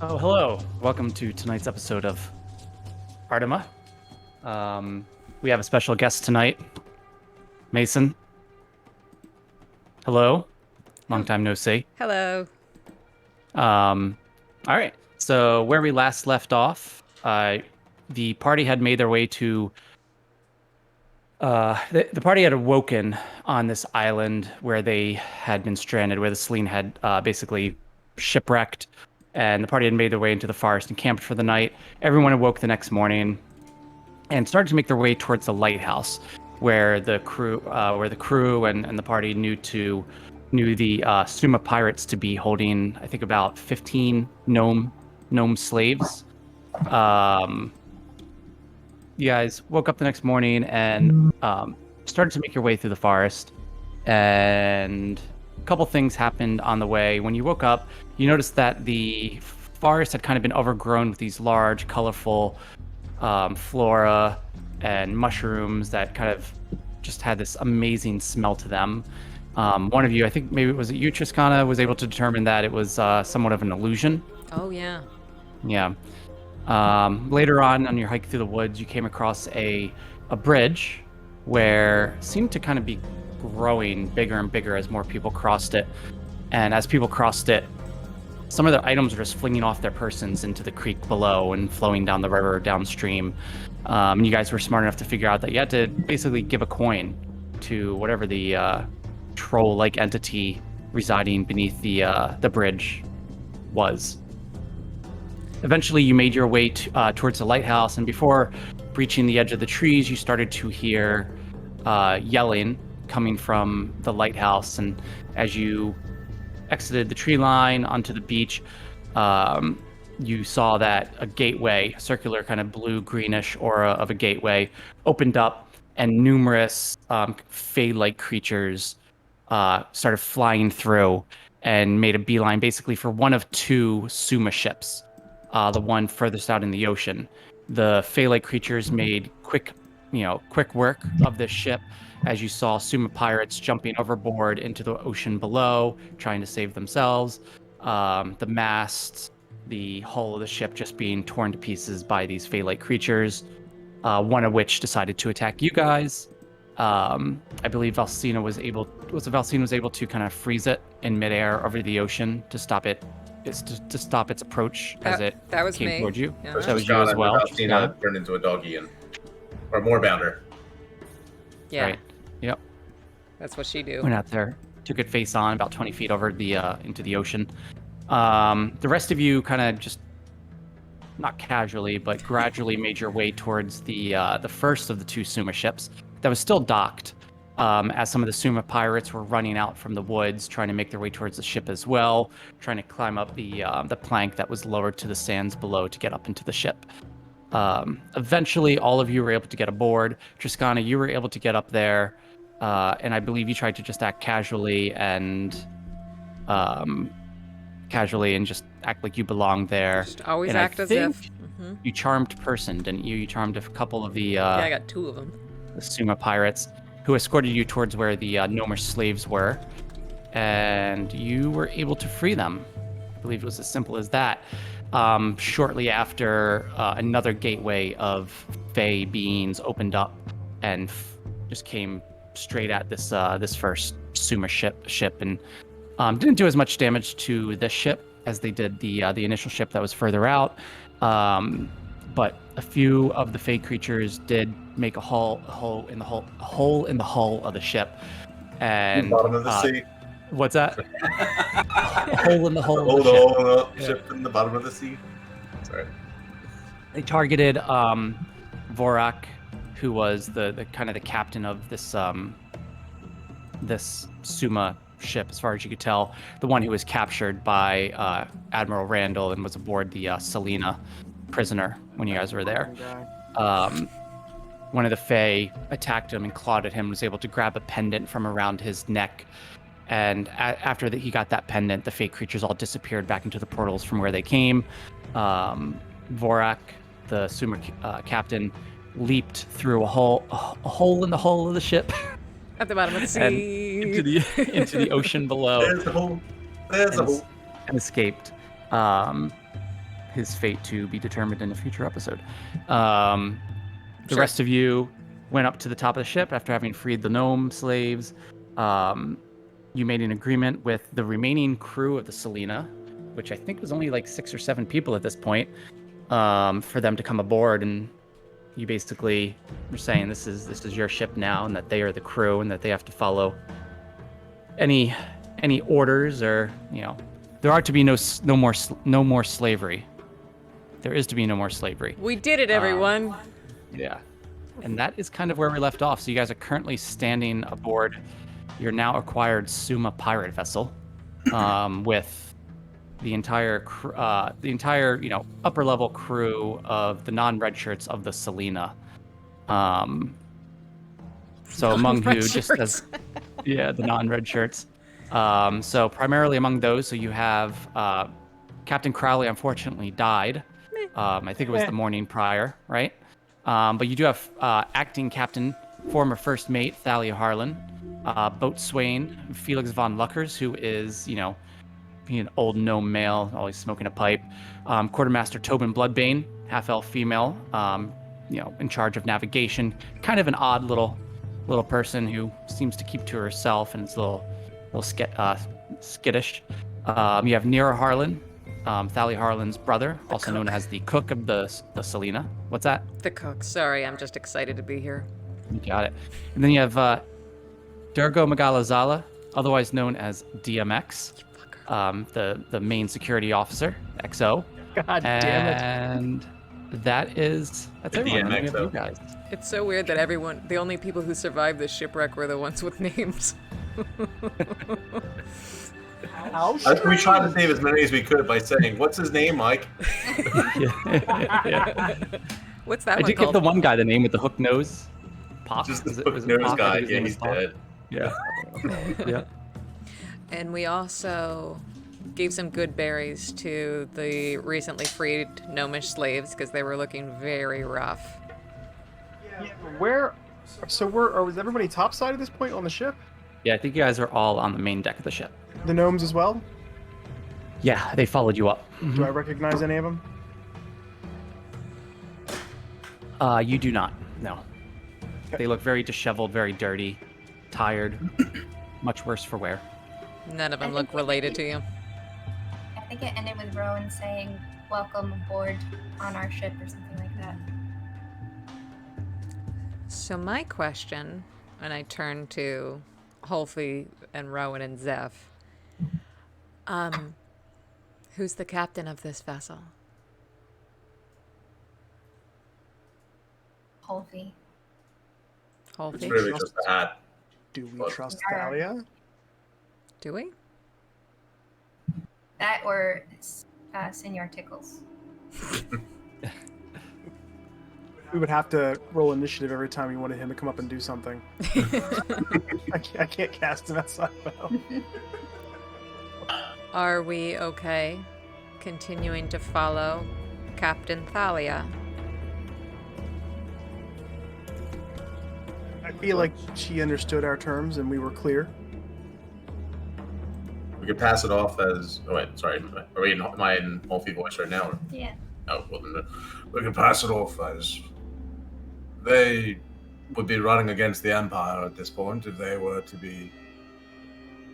Oh, hello. Welcome to tonight's episode of Artema. We have a special guest tonight, Mason. Hello. Long time no see. Hello. All right. So where we last left off, the party had made their way to. The party had awoken on this island where they had been stranded, where the Selene had basically shipwrecked, and the party had made their way into the forest and camped for the night. Everyone awoke the next morning and started to make their way towards the lighthouse, where the crew and the party knew the Suma pirates to be holding, I think, about 15 gnome slaves. You guys woke up the next morning and started to make your way through the forest, and a couple things happened on the way. When you woke up, you noticed that the forest had kind of been overgrown with these large, colorful flora and mushrooms that kind of just had this amazing smell to them. One of you, I think maybe it was you, Triscana, was able to determine that it was somewhat of an illusion. Oh, yeah. Yeah. Later on your hike through the woods, you came across a bridge where it seemed to kind of be growing bigger and bigger as more people crossed it. And as people crossed it, some of their items were just flinging off their persons into the creek below and flowing down the river downstream. And you guys were smart enough to figure out that you had to basically give a coin to whatever the troll-like entity residing beneath the bridge was. Eventually, you made your way towards the lighthouse, and before reaching the edge of the trees, you started to hear yelling coming from the lighthouse. And as you exited the tree line onto the beach, you saw that a gateway, a circular kind of blue-greenish aura of a gateway, opened up, and numerous fey-like creatures started flying through and made a beeline basically for one of two Suma ships. The one furthest out in the ocean. The Fey-like creatures made quick work of this ship, as you saw Suma pirates jumping overboard into the ocean below, trying to save themselves. The masts, the hull of the ship just being torn to pieces by these Fey-like creatures. One of which decided to attack you guys. I believe Valsina was able to kind of freeze it in midair over the ocean to stop it. To stop its approach as it came towards you. Yeah. That was you as well. Tina turned into a doggy or more bounder. Yeah. Right. Yep. That's what she do. Went out there, took it face on, about 20 feet over the into the ocean. The rest of you kind of just, not casually, but gradually made your way towards the first of the two Suma ships that was still docked. As some of the Suma pirates were running out from the woods, trying to make their way towards the ship as well, trying to climb up the plank that was lowered to the sands below to get up into the ship. Eventually, all of you were able to get aboard. Triscana, you were able to get up there, and I believe you tried to just act casually and just act like you belonged there. Just always and act as if. You charmed person, didn't you? You charmed a couple of the Yeah, I got two of them. the Suma pirates, who escorted you towards where the gnomish slaves were, and you were able to free them. I believe it was as simple as that. Shortly after, another gateway of Fey beings opened up and just came straight at this first Suma ship, and didn't do as much damage to this ship as they did the initial ship that was further out. But a few of the Fey creatures did make a hole in the hull of the ship, and Bottom of the sea. What's that? A hole in the hull. Hold of the ship. on, ship in the bottom of the sea. Sorry. They targeted Vorak, who was the kind of the captain of this this Suma ship, as far as you could tell, the one who was captured by Admiral Randall and was aboard the Selena prisoner when you guys were there. One of the Fae attacked him and clawed at him, was able to grab a pendant from around his neck, and after he got that pendant, the Fae creatures all disappeared back into the portals from where they came. Vorak, the Suma captain, leaped through a hole in the hull of the ship At the bottom of the sea. and into the ocean below. There's the hole. There's the hole. And escaped. his fate to be determined in a future episode. The Sure. rest of you went up to the top of the ship after having freed the gnome slaves. You made an agreement with the remaining crew of the Selena, which I think was only like 6 or 7 people at this point, for them to come aboard. And you basically were saying this is your ship now, and that they are the crew, and that they have to follow any orders, or there are to be no more slavery. There is to be no more slavery. We did it, everyone. Yeah. And that is kind of where we left off. So you guys are currently standing aboard your now acquired Suma pirate vessel, with the entire upper level crew of the non-red shirts of the Selena. So among who just as the non-red shirts. So primarily among those, so you have Captain Crowley unfortunately died. I think it was the morning prior, right? But you do have acting captain, former first mate Thalia Harlan, boatswain Felix von Luckers, who is, being an old gnome male, always smoking a pipe. Quartermaster Tobin Bloodbane, half-elf female, in charge of navigation. Kind of an odd little person who seems to keep to herself and is a little skittish. You have Nira Harlan, Thalia Harlan's brother, also known as the cook of the Selena. What's that? The cook. Sorry, I'm just excited to be here. You got it. And then you have Durgo Magalazala, otherwise known as DMX, the main security officer, XO. God damn it. And that's everyone. We have you guys. It's so weird that the only people who survived the shipwreck were the ones with names. We tried to save as many as we could by saying, "What's his name, Mike?" Yeah. What's that I one did give called? the one guy the name with the hook nose. Pop. Just the Was hook it nose Pop? I guy. think his Yeah, name he's was Pop. dead. Yeah. Yeah. And we also gave some good berries to the recently freed gnomish slaves because they were looking very rough. Was everybody topside at this point on the ship? Yeah, I think you guys are all on the main deck of the ship. The gnomes as well? Yeah, they followed you up. Do I recognize any of them? You do not. No. They look very disheveled, very dirty, tired, much worse for wear. None of them look related to you. I think it ended with Rowan saying, "Welcome aboard on our ship," or something like that. So my question, and I turn to Holfie and Rowan and Zeph, who's the captain of this vessel? Holfie. It's Holfie? really just a hat. Do we What? trust Thalia? Do we? That or Senor Tickles. We would have to roll initiative every time we wanted him to come up and do something. I can't cast him outside now. Are we okay continuing to follow Captain Thalia? I feel like she understood our terms and we were clear. We could pass it off as. Oh wait, sorry. Am I in Wolfie voice right now? Or? Yeah. Oh, well, then we could pass it off as they would be running against the Empire at this point if they were to be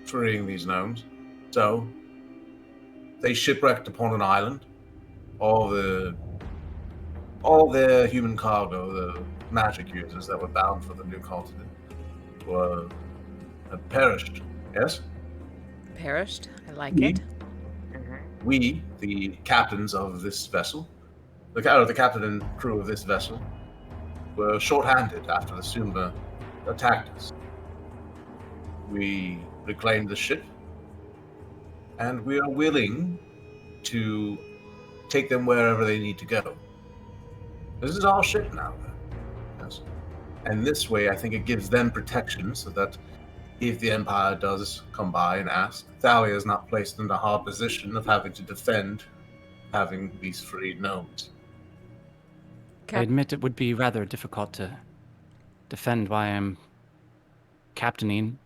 freeing these gnomes. So they shipwrecked upon an island. All their human cargo, the magic users that were bound for the new continent, had perished. Yes. Perished? I like We- it. We, the captains of this vessel, the captain and crew of this vessel, were short-handed after the Suma attacked us. We reclaimed the ship, and we are willing to take them wherever they need to go. This is our ship now, then. Yes. And this way, I think it gives them protection so that if the Empire does come by and ask, Thalia is not placed in the hard position of having to defend having these freed gnomes. I admit it would be rather difficult to defend why I'm captaining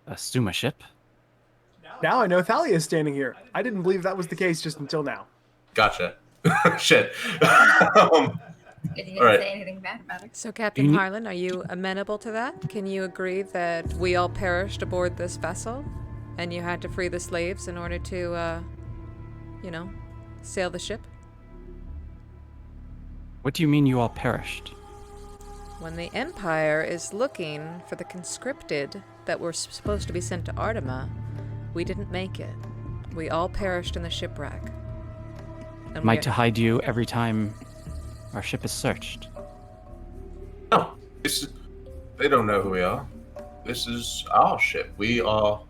a Suma ship. Now I know Thalia is standing here. I didn't believe that was the case just until now. gotcha. Shit. Good you All right. didn't say anything bad about it. So, Captain You ne- Harlan, are you amenable to that? Can you agree that we all perished aboard this vessel, and you had to free the slaves in order to, sail the ship? What do you mean you all perished? When the Empire is looking for the conscripted that were supposed to be sent to Artema, we didn't make it. We all perished in the shipwreck. And Am I to hide you every time our ship is searched? No, they don't know who we are. This is our ship. We are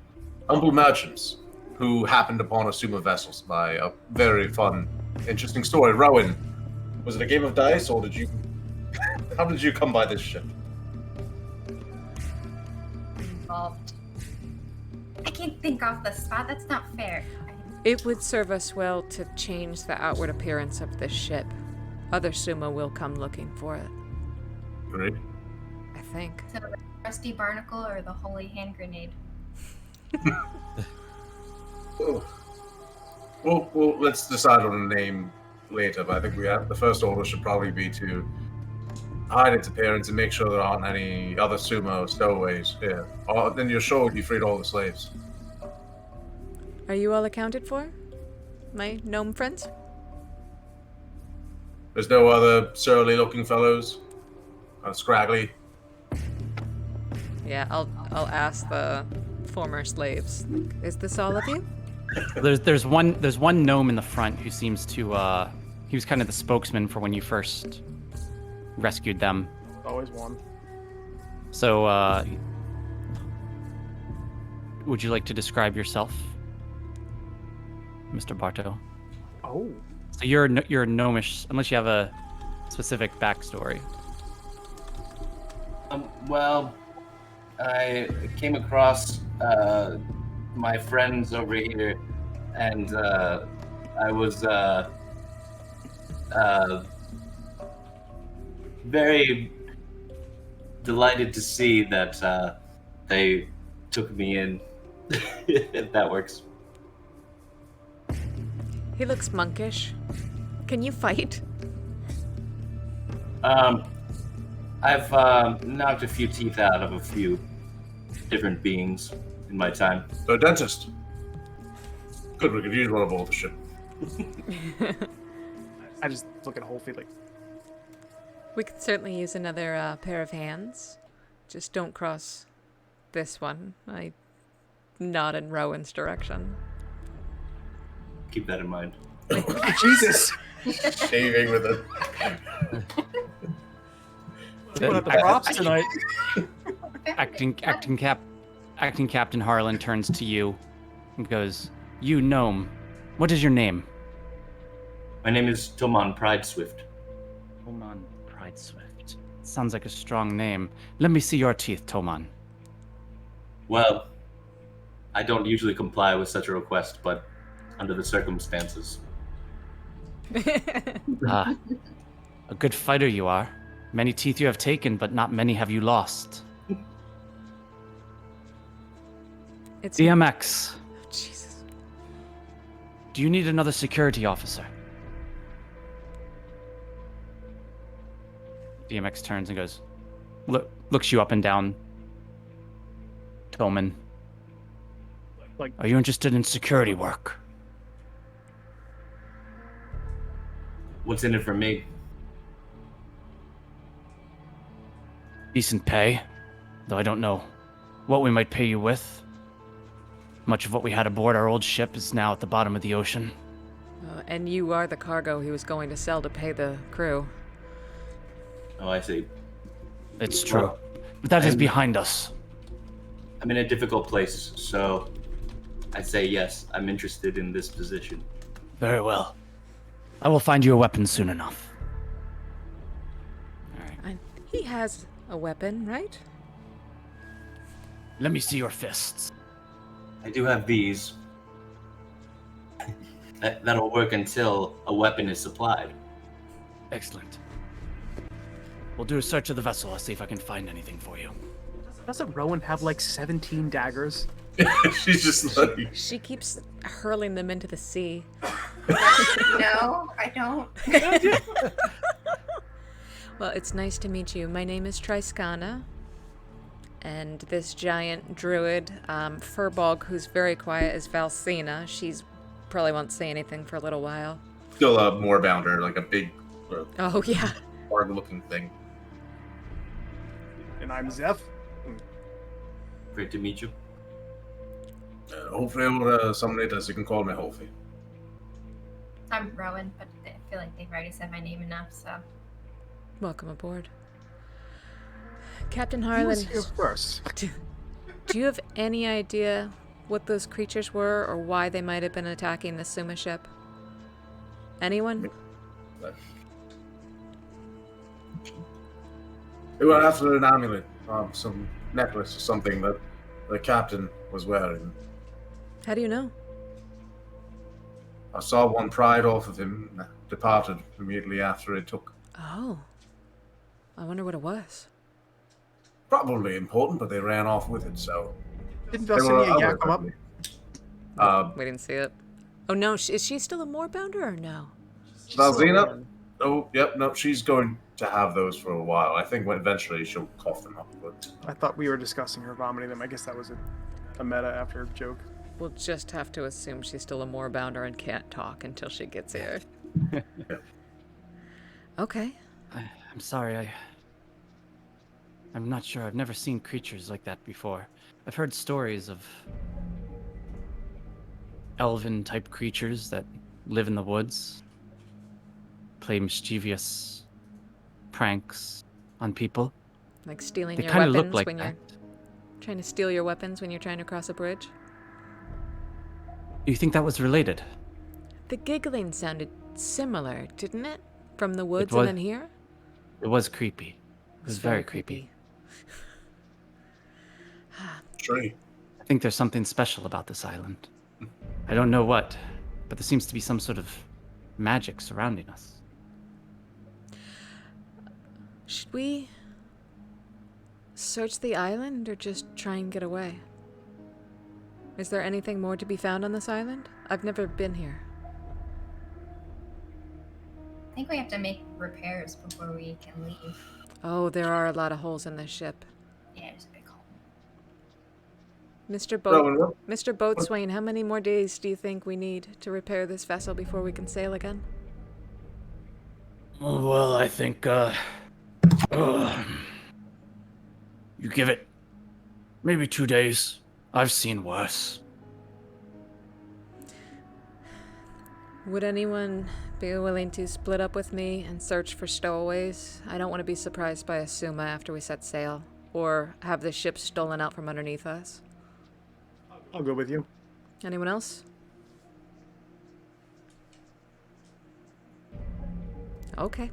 humble merchants who happened upon a Suma vessels by a very fun, interesting story. Rowan, was it a game of dice, or did you? How did you come by this ship? Involved. I can't think off the spot. That's not fair. It would serve us well to change the outward appearance of this ship. Other Suma will come looking for it, Agreed. I think. So the rusty barnacle or the holy hand grenade? Oh. Well, let's decide on a name later. But I think the first order should probably be to hide its appearance and make sure there aren't any other sumo stowaways here. Then you're sure you freed all the slaves. Are you all accounted for? My gnome friends? There's no other surly-looking fellows, scraggly. Yeah, I'll ask the former slaves. Is this all of you? There's one gnome in the front who seems to he was kind of the spokesman for when you first rescued them. Always one. So would you like to describe yourself, Mr. Barto? Oh. So you're gnomish, unless you have a specific backstory. Well, I came across my friends over here, and I was very delighted to see that they took me in. If that works. He looks monkish. Can you fight? I've knocked a few teeth out of a few different beings in my time. So a dentist. Good, we could use one aboard the ship. I just look at Whole Feet like, We could certainly use another pair of hands. Just don't cross this one. I nod in Rowan's direction. Keep that in mind. Jesus! Shaving with a. Put up the props tonight. Acting Captain Harlan turns to you and goes, "You gnome, what is your name?" My name is Toman Prideswift. Toman Prideswift. Sounds like a strong name. Let me see your teeth, Toman. Well, I don't usually comply with such a request, but under the circumstances. Ah, a good fighter you are. Many teeth you have taken, but not many have you lost. It's DMX, Jesus. do you need another security officer? DMX turns and goes, looks you up and down. Tillman, Like- are you interested in security work? What's in it for me? Decent pay, though I don't know what we might pay you with. Much of what we had aboard our old ship is now at the bottom of the ocean. And you are the cargo he was going to sell to pay the crew. Oh, I see. It's true. But that is behind us. I'm in a difficult place, so I say yes, I'm interested in this position. Very well. I will find you a weapon soon enough. Alright. And he has a weapon, right? Let me see your fists. I do have these. That'll work until a weapon is supplied. Excellent. We'll do a search of the vessel. I'll see if I can find anything for you. Doesn't Rowan have like 17 daggers? She's just like. She keeps hurling them into the sea. No, I don't. Well, it's nice to meet you. My name is Triskana. And this giant druid, Furbog, who's very quiet, is Valsina. She's probably won't say anything for a little while. Still a moorbounder, like a big, Oh, yeah. hard-looking thing. And I'm Zeph. Great to meet you. Hopefully, I'll someday you can call me Hofi. I'm Rowan, but I feel like they've already said my name enough, so. Welcome aboard. Captain Harlan, Here first. do you have any idea what those creatures were or why they might have been attacking the Suma ship? Anyone? They were after an amulet, some necklace or something that the captain was wearing. How do you know? I saw one pried off of him and departed immediately after it took. Oh. I wonder what it was. Probably important, but they ran off with it, so. Didn't They were Valsinia yak him up? other- We didn't see it. Oh, no. Is she still a moorbounder or no? Valzina? Oh, yep, no, she's going to have those for a while. I think eventually she'll cough them up, but. I thought we were discussing her vomiting them. I guess that was a meta after joke. We'll just have to assume she's still a moorbounder and can't talk until she gets here. Okay. I'm sorry, I'm not sure. I've never seen creatures like that before. I've heard stories of elven-type creatures that live in the woods, play mischievous pranks on people. Like stealing They your kind of weapons look like when that. you're trying to steal your weapons when you're trying to cross a bridge. Do you think that was related? The giggling sounded similar, didn't it? From the woods was- and then here? It was creepy. It was very creepy. Tree. I think there's something special about this island. I don't know what, but there seems to be some sort of magic surrounding us. Should we search the island or just try and get away? Is there anything more to be found on this island? I've never been here. I think we have to make repairs before we can leave. Oh, there are a lot of holes in this ship. Yeah, there's a big hole. Mr. Rowan, Mr. Boatswain, how many more days do you think we need to repair this vessel before we can sail again? Well, I think, you give it maybe 2 days. I've seen worse. Would anyone be willing to split up with me and search for stowaways? I don't want to be surprised by a Suma after we set sail, or have the ship stolen out from underneath us. I'll go with you. Anyone else? Okay.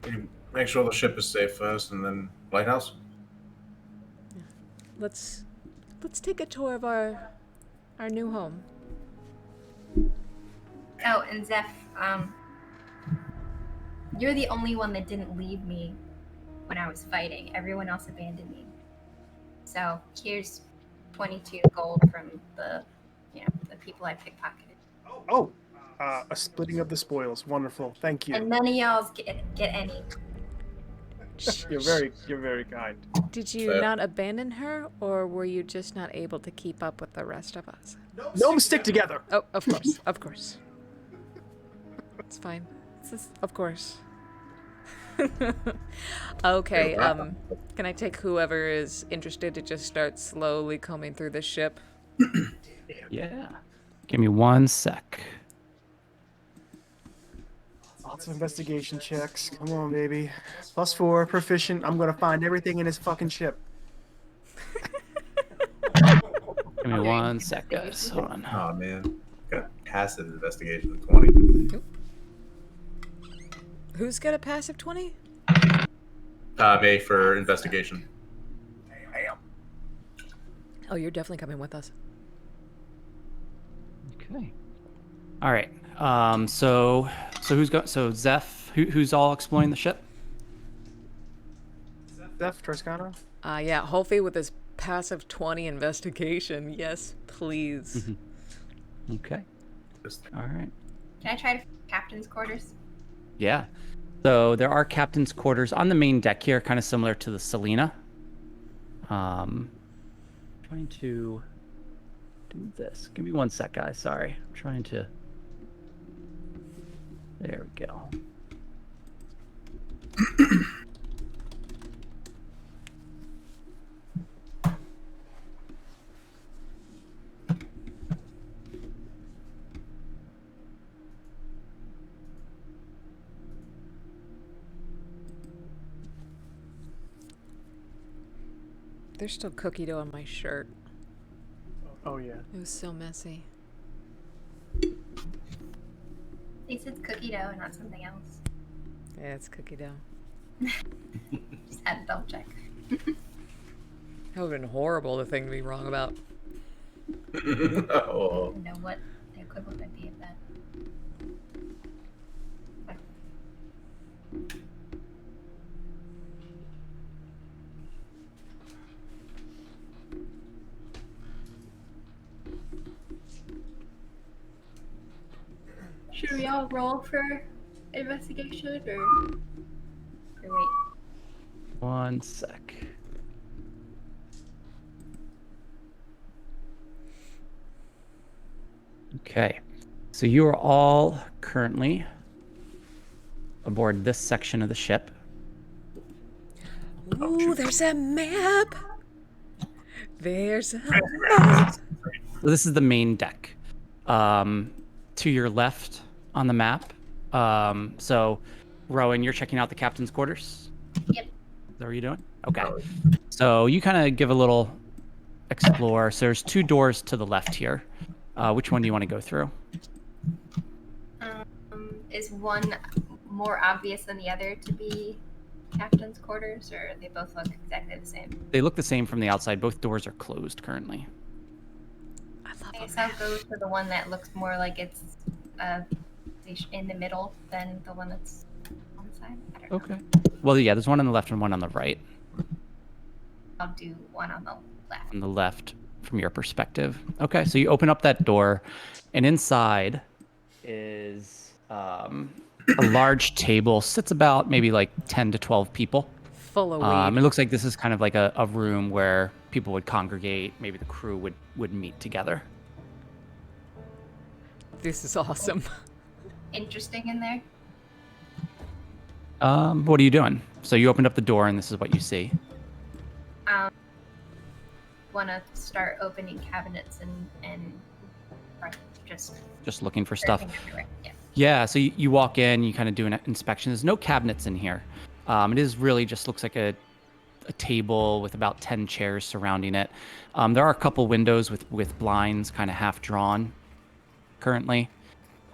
you make sure the ship is safe first, and then lighthouse. Let's take a tour of our new home. Oh, and Zeph, you're the only one that didn't leave me when I was fighting. Everyone else abandoned me. So here's 22 gold from the people I pickpocketed. Oh, a splitting of the spoils. Wonderful. Thank you. And none of y'all get any. You're very kind. Did you Fair. not abandon her, or were you just not able to keep up with the rest of us? Gnomes stick together. Oh, of course, of course. It's fine. Of course. Okay, can I take whoever is interested to just start slowly combing through the ship? Yeah. Give me 1 sec. Lots of investigation checks. Come on, baby. +4, proficient. I'm gonna find everything in his fucking ship. Give me 1 sec, guys. Hold on. Oh man, got passive investigation of 20. Who's got a passive 20? May for investigation. Oh, you're definitely coming with us. Okay. All right. So who's got? So Zeph, who's all exploring the ship? Zeph, Triskana? Yeah, Holfie with his passive 20 investigation. Yes, please. Okay. All right. Can I try to captain's quarters? Yeah. So there are captain's quarters on the main deck here, kind of similar to the Selena. Trying to do this. Give me one sec, guys. Sorry. I'm trying to. There we go. There's still cookie dough on my shirt. Oh yeah. It was so messy. At least it's cookie dough and not something else. Yeah, it's cookie dough. Just had to double check. That would have been horrible, the thing to be wrong about. I Oh. don't know what the equivalent would be of that. Should we all roll for investigation or wait? One sec. Okay. So you are all currently aboard this section of the ship. Ooh, there's a map. There's a map. So this is the main deck. To your left on the map. So, Rowan, you're checking out the captain's quarters? Yep. Is that what you're doing? Okay. So you kind of give a little explore. So there's 2 doors to the left here. Which one do you want to go through? Is one more obvious than the other to be captain's quarters, or they both look exactly the same? They look the same from the outside. Both doors are closed currently. I love I guess a I'll map. go to the one that looks more like it's in the middle than the one that's on the side. I don't know. Okay. Well, yeah, there's one on the left and one on the right. I'll do one on the left. On the left from your perspective. Okay, so you open up that door, and inside is a large table. Sits about maybe like 10 to 12 people. Full of weed. It looks like this is kind of like a room where people would congregate. Maybe the crew would meet together. This is awesome. Interesting in there. What are you doing? So you opened up the door, and this is what you see. Want to start opening cabinets and or just Looking for stuff. searching everywhere. Yeah. Yeah, so you walk in, you kind of do an inspection. There's no cabinets in here. It is really just looks like a table with about 10 chairs surrounding it. There are a couple windows with blinds kind of half drawn currently.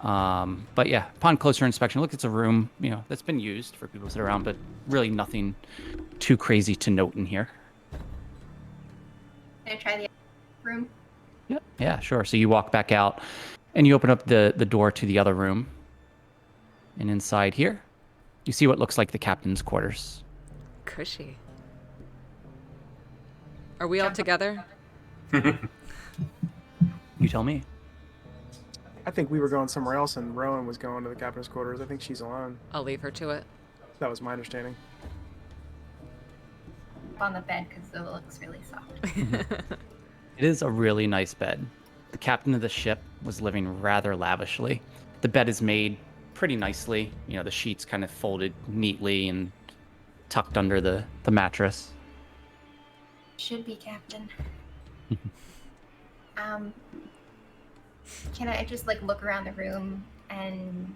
But yeah, upon closer inspection, look, it's a room, that's been used for people to sit around, but really nothing too crazy to note in here. Can I try the room? Yeah, sure. So you walk back out and you open up the door to the other room. And inside here, you see what looks like the captain's quarters. Cushy. Are we all together? You tell me. I think we were going somewhere else, and Rowan was going to the captain's quarters. I think she's alone. I'll leave her to it. That was my understanding. On the bed because it looks really soft. It is a really nice bed. The captain of the ship was living rather lavishly. The bed is made pretty nicely. The sheets kind of folded neatly and tucked under the mattress. Should be captain. Can I just look around the room and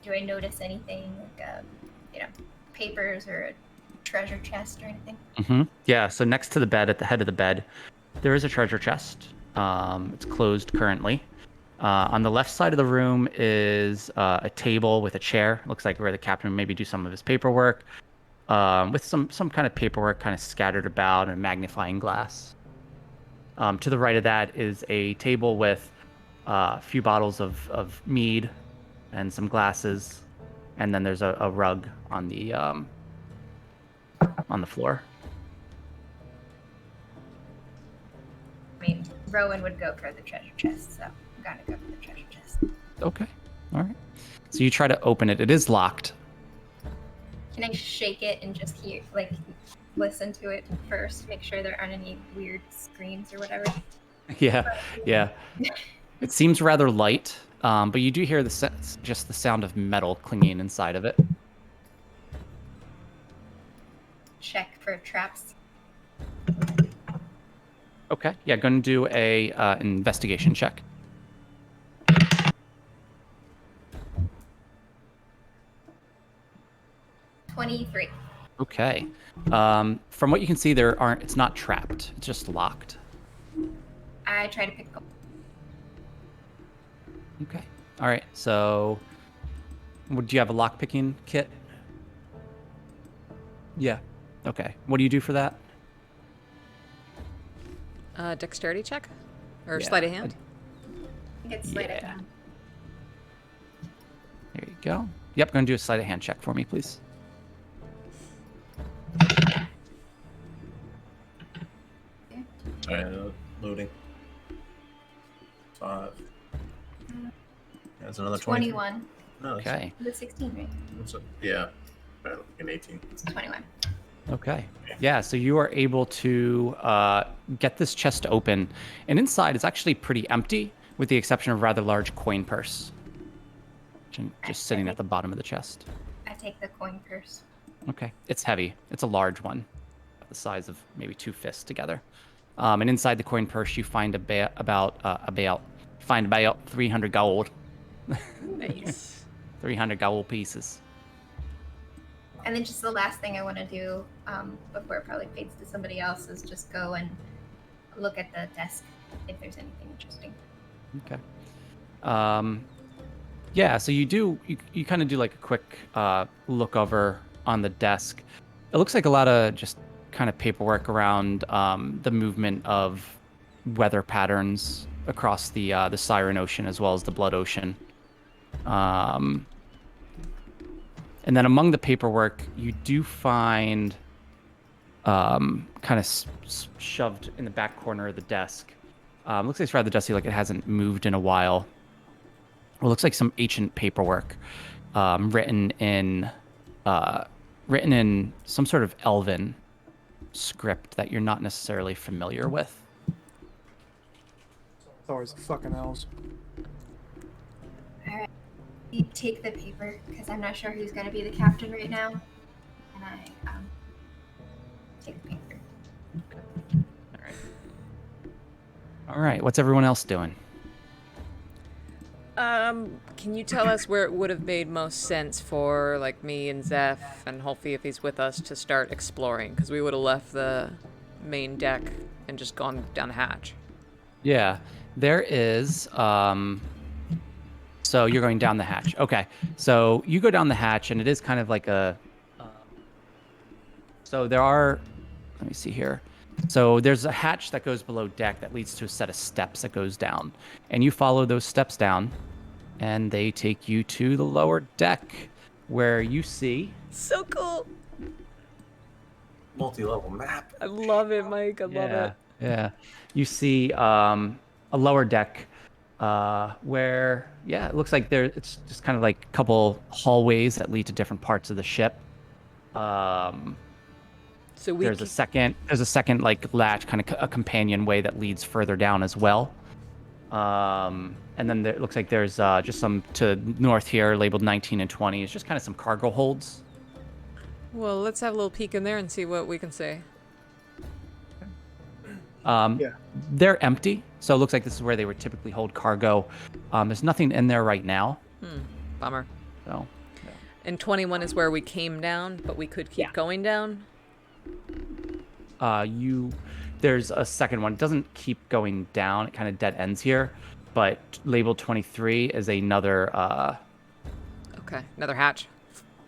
do I notice anything like papers or a treasure chest or anything? Mm-hmm. Yeah, so next to the bed, at the head of the bed, there is a treasure chest. It's closed currently. On the left side of the room is a table with a chair. Looks like where the captain would maybe do some of his paperwork, with some kind of paperwork kind of scattered about and a magnifying glass. To the right of that is a table with a few bottles of mead and some glasses, and then there's a rug on the floor. I mean, Rowan would go for the treasure chest, so I'm gonna go for the treasure chest. Okay. All right. So you try to open it. It is locked. Can I shake it and just hear, like, listen to it first, make sure there aren't any weird screams or whatever? Yeah, yeah. It seems rather light, but you do hear just the sound of metal clinging inside of it. Check for traps. Okay. Yeah, going to do a investigation check. 23. Okay. From what you can see, it's not trapped. It's just locked. I try to pick up. Okay. All right. So, do you have a lock picking kit? Yeah. Okay. What do you do for that? Dexterity check? Or Yeah. sleight of hand? I think it's sleight of Yeah. hand. There you go. Yep. Going to do a sleight of hand check for me, please. Loading. 5. That's another 20. 21. No, that's- Okay. The 16, right? yeah. An 18. It's 21. Okay. Yeah, so you are able to get this chest open, and inside it's actually pretty empty, with the exception of a rather large coin purse, just sitting at the bottom of the chest. I take the coin purse. Okay. It's heavy. It's a large one, the size of maybe 2 fists together. And inside the coin purse, you find about 300 gold. Nice. 300 gold pieces. And then just the last thing I want to do before it probably fades to somebody else is just go and look at the desk if there's anything interesting. Okay. Yeah, so you kind of do like a quick look over on the desk. It looks like a lot of just kind of paperwork around the movement of weather patterns across the Siren Ocean as well as the Blood Ocean. And then among the paperwork, you do find kind of shoved in the back corner of the desk. Looks like it's rather dusty, like it hasn't moved in a while. Well, it looks like some ancient paperwork written in some sort of elven script that you're not necessarily familiar with. It's always the fucking elves. All right. You take the paper because I'm not sure who's going to be the captain right now. And I take the paper. All right. What's everyone else doing? Can you tell us where it would have made most sense for, like, me and Zeph and Holfie, if he's with us, to start exploring? Because we would have left the main deck and just gone down the hatch. Yeah, there is. So you're going down the hatch. Okay. So you go down the hatch, and it is kind of like a. So there are. Let me see here. So there's a hatch that goes below deck that leads to a set of steps that goes down, and you follow those steps down, and they take you to the lower deck, where you see. So cool. Multi-level map. I love it, Mike. I love it. Yeah. You see a lower deck where, yeah, it looks like it's just kind of like a couple hallways that lead to different parts of the ship. So there's a second like latch, kind of a companion way that leads further down as well. And then it looks like there's just some to north here labeled 19 and 20. It's just kind of some cargo holds. Well, let's have a little peek in there and see what we can see. Yeah. They're empty, so it looks like this is where they would typically hold cargo. There's nothing in there right now. Bummer. So. And 21 is where we came down, but we could keep going down. There's a second one. It doesn't keep going down. It kind of dead ends here, but labeled 23 is another. Okay, another hatch.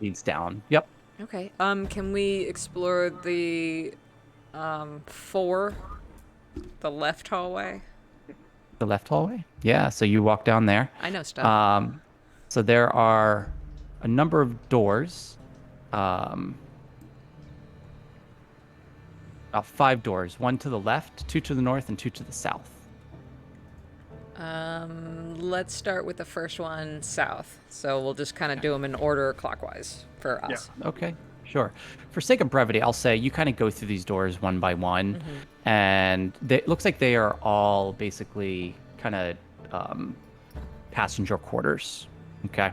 Leads down. Yep. Okay. Can we explore the 4, the left hallway? The left hallway. Yeah. So you walk down there. I know stuff. So there are a number of doors. About 5 doors. 1 to the left, 2 to the north, and 2 to the south. Let's start with the first one south. So we'll just kind of do them in order clockwise for Yeah. us. Okay, sure. For sake of brevity, I'll say you kind of go through these doors one by one, and it looks like they are all basically kind of passenger quarters. Okay.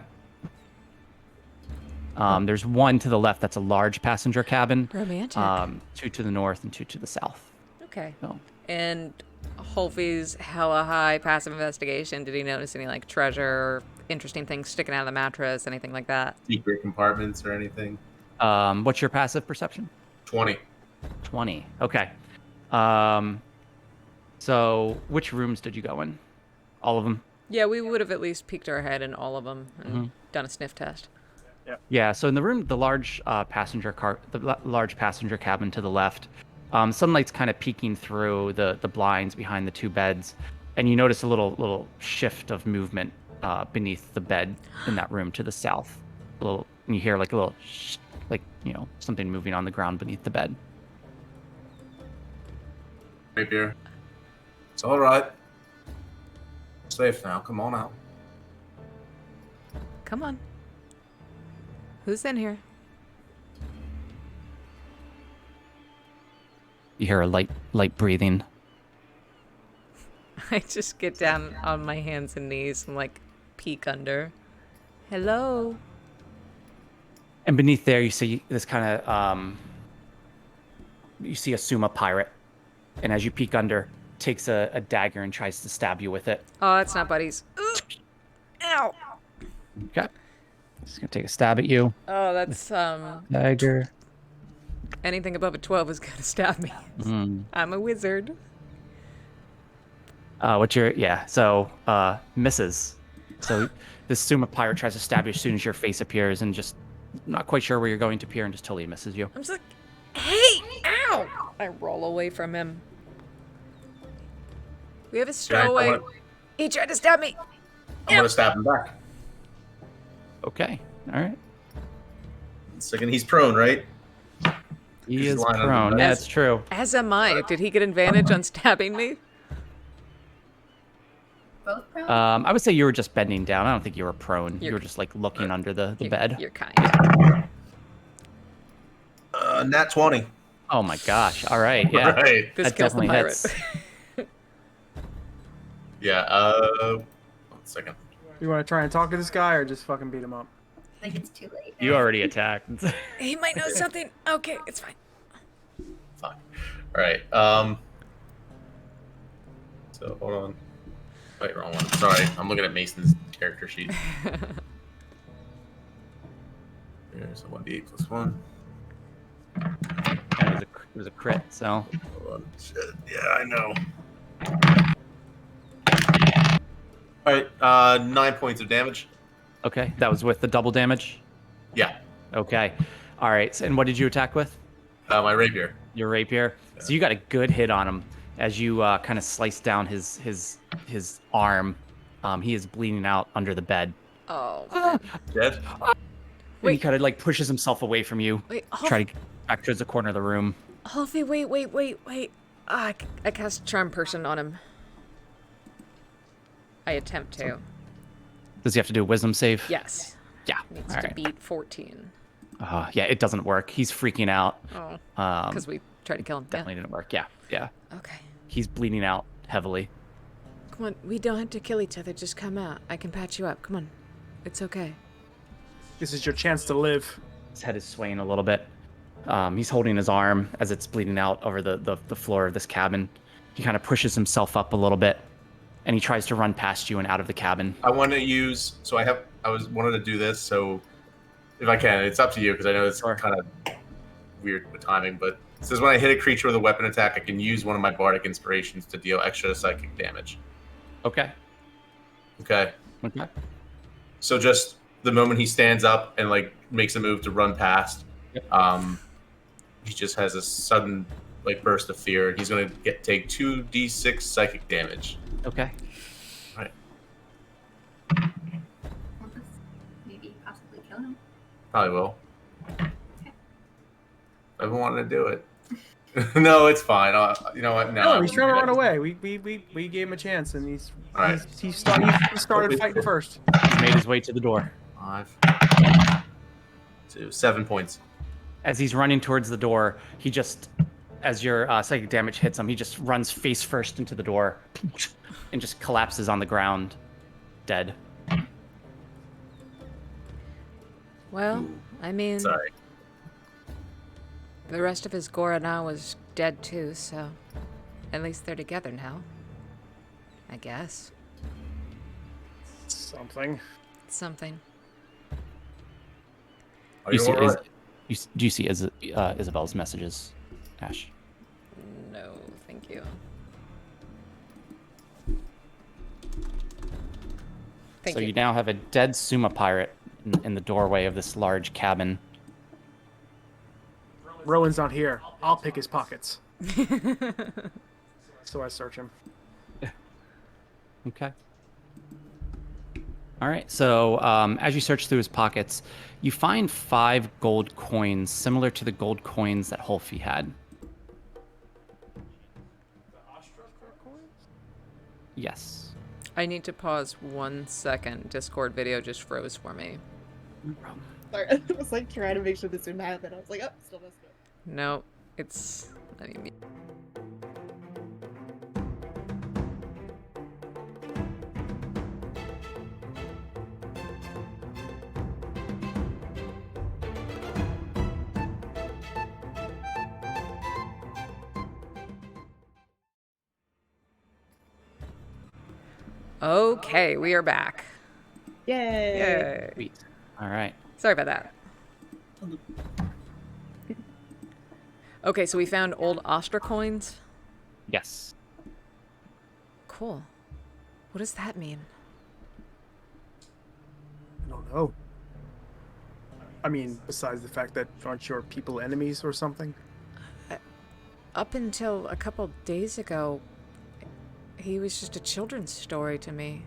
There's one to the left that's a large passenger cabin. Romantic. Two to the north and two to the south. Okay. So, And Holfie's hella high passive investigation. Did he notice any like treasure or interesting things sticking out of the mattress, anything like that? Secret compartments or anything? what's your passive perception? 20. 20. Okay. So which rooms did you go in? All of them? Yeah, we would have at least peeked our head in all of them and done a sniff test. Yeah. So in the room, the large large passenger cabin to the left, sunlight's kind of peeking through the blinds behind the two beds, and you notice a little shift of movement beneath the bed in that room to the south. And you hear like a little, something moving on the ground beneath the bed. Rapier. It's all right. Safe now. Come on out. Come on. Who's in here? You hear a light breathing. I just get down on my hands and knees and like peek under. Hello. And beneath there, you see this kind of, you see a Suma pirate. And as you peek under, takes a dagger and tries to stab you with it. Oh, it's not buddies. Ooh. Ow. Okay. Just gonna take a stab at you. Oh, that's Dagger. anything above a 12 is gonna stab me. I'm a wizard. So misses. So this Suma pirate tries to stab you as soon as your face appears, and just not quite sure where you're going to appear, and just totally misses you. I'm just like, hey, ow! I roll away from him. We have a stowaway. He tried to stab me. I'm gonna stab him back. Okay. All right. Second, he's prone, right? He He's is lying on the prone. bed. Yeah, it's true. As am I. Did he get advantage on stabbing me? Both prone? I would say you were just bending down. I don't think you were prone. You're- You were just like looking under the bed. You're kind. Nat 20. Oh my gosh. All right. Yeah. Right. This That kills the definitely pirate. hits. Yeah, 1 second. You want to try and talk to this guy or just fucking beat him up? I think it's too late. You already attacked. He might know something. Okay, it's fine. Fine. Alright, so hold on. Wait, wrong one. Sorry, I'm looking at Mason's character sheet. Here's a 1d8 plus 1. it was a crit, so. Hold on. Shit. Yeah, I know. Alright, 9 points of damage. Okay. That was with the double damage? Yeah, Okay. All right. So, and what did you attack with? my rapier. Your rapier. So you got a good hit on him as you kind of slice down his arm. He is bleeding out under the bed. Oh. Dead? And he Wait. kind of like pushes himself away from you. Wait, Try to get back towards the corner of the room. Holfie, wait. I cast Charm Person on him. I attempt to. Does he have to do a wisdom save? Yes. Yeah. Needs All to right. beat 14. Yeah, it doesn't work. He's freaking out. Oh. Um, Because we tried to kill him. definitely didn't work. Yeah. Yeah. Okay. He's bleeding out heavily. Come on. We don't have to kill each other. Just come out. I can patch you up. Come on. It's okay. This is your chance to live. His head is swaying a little bit. He's holding his arm as it's bleeding out over the floor of this cabin. He kind of pushes himself up a little bit, and he tries to run past you and out of the cabin. I want to use. So I wanted to do this. So if I can, it's up to you because I know it's Sure. kind of weird with timing. But it says when I hit a creature with a weapon attack, I can use one of my bardic inspirations to deal extra psychic damage. Okay. Okay. Okay. So just the moment he stands up and like makes a move to run past, Yep. he just has a sudden like burst of fear. He's gonna take 2d6 psychic damage. Okay. Right. We'll just maybe possibly kill him. Probably will. I've been wanting to do it. No, it's fine. You know what? No, No, he's trying to run away. We gave him a chance, and All right. he started fighting first. He's made his way to the door. 5, 2, 7 points. As he's running towards the door, he just, as your psychic damage hits him, he just runs face first into the door and just collapses on the ground, dead. Well, I mean, Sorry. the rest of his Gora now was dead too, so at least they're together now. I guess. Something. Something. Are You you see, all right? do you see Isabel's messages, Ash? No, thank you. Thank So you. you now have a dead Suma pirate in the doorway of this large cabin. Rowan's not here. I'll pick his pockets. So I search him. Okay. All right. So as you search through his pockets, you find 5 gold coins similar to the gold coins that Holfi had. Yes. I need to pause 1 second. Discord video just froze for me. No problem. Sorry, I was like trying to make sure this didn't happen. I was like, oh, still missed it. No, it's. I mean, okay, we are back. Yay! Yay. Sweet. All right. Sorry about that. Okay, so we found old Ostra coins. Yes. Cool. What does that mean? I don't know. I mean, besides the fact that aren't your people enemies or something? Up until a couple days ago, he was just a children's story to me.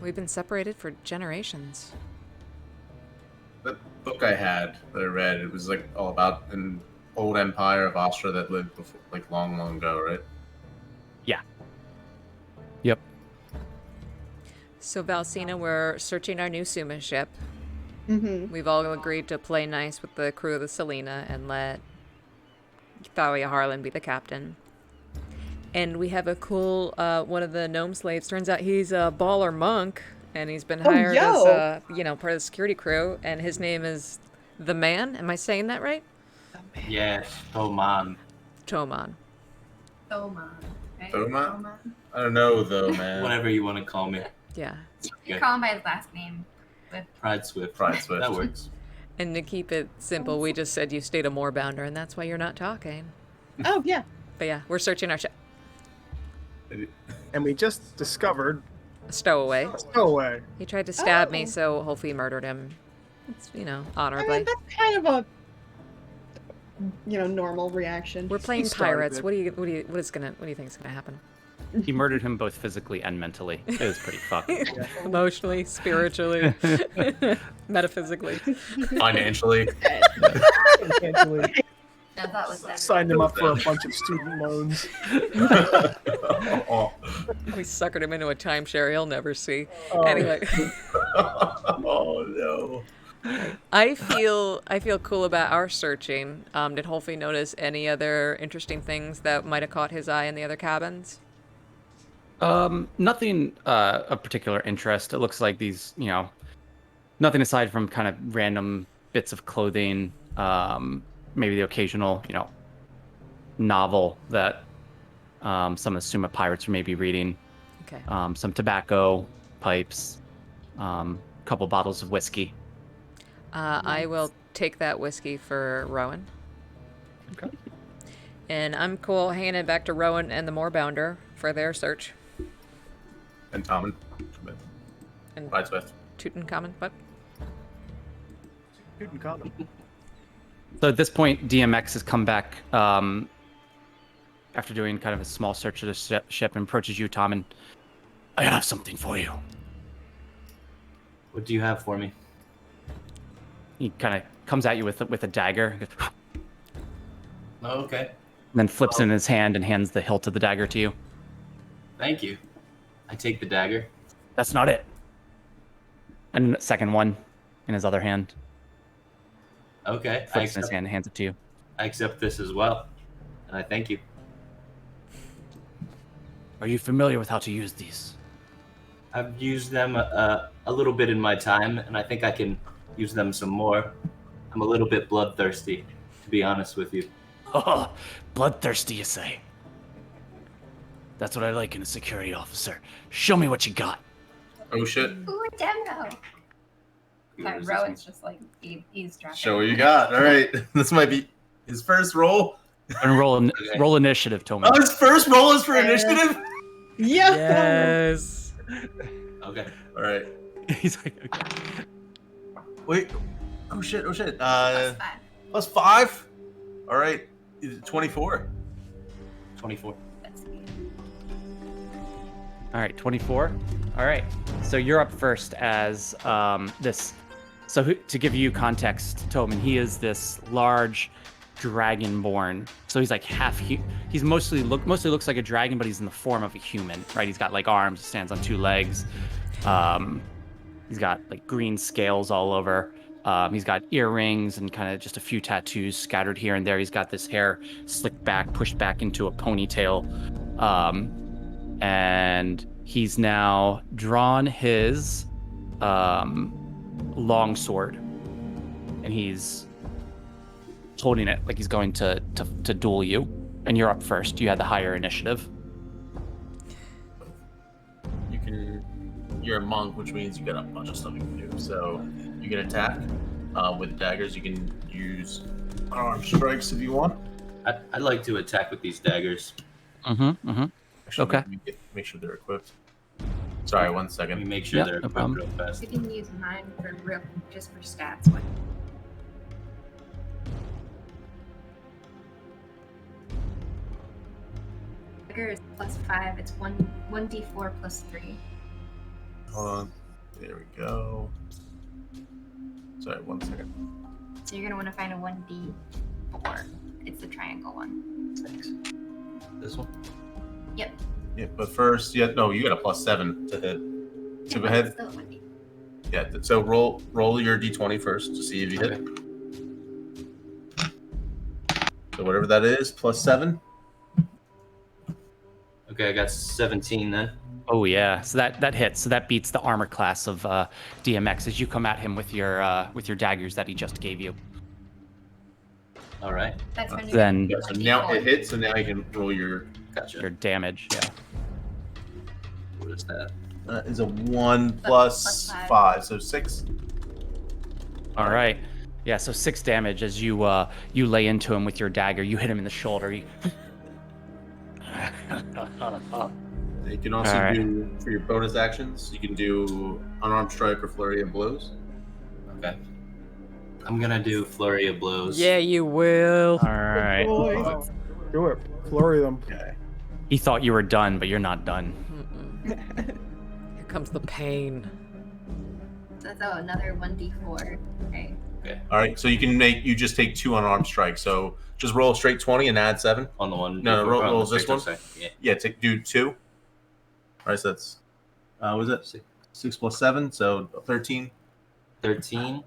We've been separated for generations. The book I had that I read, it was like all about an old empire of Astra that lived before, like long, long ago, right? Yeah. Yep. So, Valsina, we're searching our new Suma ship. Mm-hmm. We've all agreed to play nice with the crew of the Selena and let Thalia Harlan be the captain. And we have a cool, one of the gnome slaves. Turns out he's a baller monk, and he's been hired as, part of the security crew, and his name is The Man. Am I saying that right? Yes, oh man. Toman. Thoman. Right? Thoman? I don't know though, man. Whatever you want to call me. Yeah. You call him by his last name. Pride Swift. Pride Swift. That works. And to keep it simple, we just said you stayed a moorbounder, and that's why you're not talking. Oh, yeah. But yeah, we're searching our ship. And we just discovered A stowaway. a stowaway. He tried to stab me, Oh. so hopefully murdered him. It's, I honorably. mean, that's kind of a, normal reaction. We're playing started pirates. it. What do you think is gonna happen? He murdered him both physically and mentally. It was pretty fucked. Emotionally, spiritually, metaphysically. Financially. Actually, No, that was that. signed him up for a bunch of student loans. Oh, We suckered him into a timeshare he'll never see. Oh. Anyway, oh no. I feel cool about our searching. Did Holfie notice any other interesting things that might have caught his eye in the other cabins? Nothing of particular interest. It looks like these, nothing aside from kind of random bits of clothing, maybe the occasional, novel that some of the Suma pirates were maybe reading. Okay. Some tobacco, pipes, couple bottles of whiskey. I will take that whiskey for Rowan. Okay. And I'm cool handing it back to Rowan and the moorbounder for their search. And Tommen. And Pride Swift. Tutankhamun, what? Student common. So at this point, DMX has come back after doing kind of a small search of the ship and approaches you, Tom, and I have something for you. What do you have for me? He kind of comes at you with a dagger. He goes, Oh, okay. And then flips it in his hand and hands the hilt of the dagger to you. Thank you. I take the dagger. That's not it. And the second one in his other hand. Okay. Flips in his hand and hands it to you. I accept this as well. And I thank you. Are you familiar with how to use these? I've used them a little bit in my time, and I think I can use them some more. I'm a little bit bloodthirsty, to be honest with you. Oh, bloodthirsty, you say? That's what I like in a security officer. Show me what you got. Oh shit. Ooh, a demo. Sorry, Rowan's just like eavesdropping. Show what you got. All right. This might be his first roll. And roll initiative, Toman. Oh, his first roll is for initiative? Yeah. Yes. Okay. All right. He's like, okay. Wait. Oh shit. Oh shit. +5. +5. All right. 24. 24. That's good. All right, 24. All right. So you're up first as this. So to give you context, Toman, he is this large dragonborn. So he's like he's mostly looks like a dragon, but he's in the form of a human, right? He's got like arms, he stands on 2 legs. He's got like green scales all over. He's got earrings and kind of just a few tattoos scattered here and there. He's got this hair slicked back, pushed back into a ponytail. And he's now drawn his long sword, and he's holding it like he's going to duel you. And you're up first. You had the higher initiative. You're a monk, which means you got a bunch of stuff you can do. So you can attack with daggers. You can use arm strikes if you want. I'd like to attack with these daggers. Actually, Okay. let me make sure they're equipped. Sorry, 1 Let me second. make sure Yeah, they're no equipped problem. real fast. You can use mine for just for stats. Dagger is +5. It's 1d4 +3. Hold on. There we go. Sorry, 1 second. So you're gonna want to find a 1d4. It's the triangle one. Thanks. This one? Yep. Yeah, but first, you got a +7 to hit. So go ahead. Still a 1d. Yeah. So roll your d20 first to see if you hit. Okay. So whatever that is, +7. Okay, I got 17 then. Oh yeah, so that hits. So that beats the armor class of DMX as you come at him with your daggers that he just gave you. All right. That's when you Then- Yeah, so now it hits, so now you can roll your. Gotcha. Your damage, yeah. What is that? That is a 1 plus Plus 5, so 6. All right. Yeah, so 6 damage as you lay into him with your dagger. You hit him in the shoulder. You can also All right. do, for your bonus actions, you can do unarmed strike or flurry of blows. Okay. I'm gonna do flurry of blows. Yeah, you will. All right. Boys. Do it. Flurry them. Okay. He thought you were done, but you're not done. Mm-mm. Here comes the pain. So that's another 1d4. Okay. All right, so you just take 2 unarmed strikes. So just roll a straight 20 and add 7. On the one. No, before- roll on the this straight one. side. Yeah. Yeah, do 2. All right, so that's what was it 6 plus 7, so 13. 13.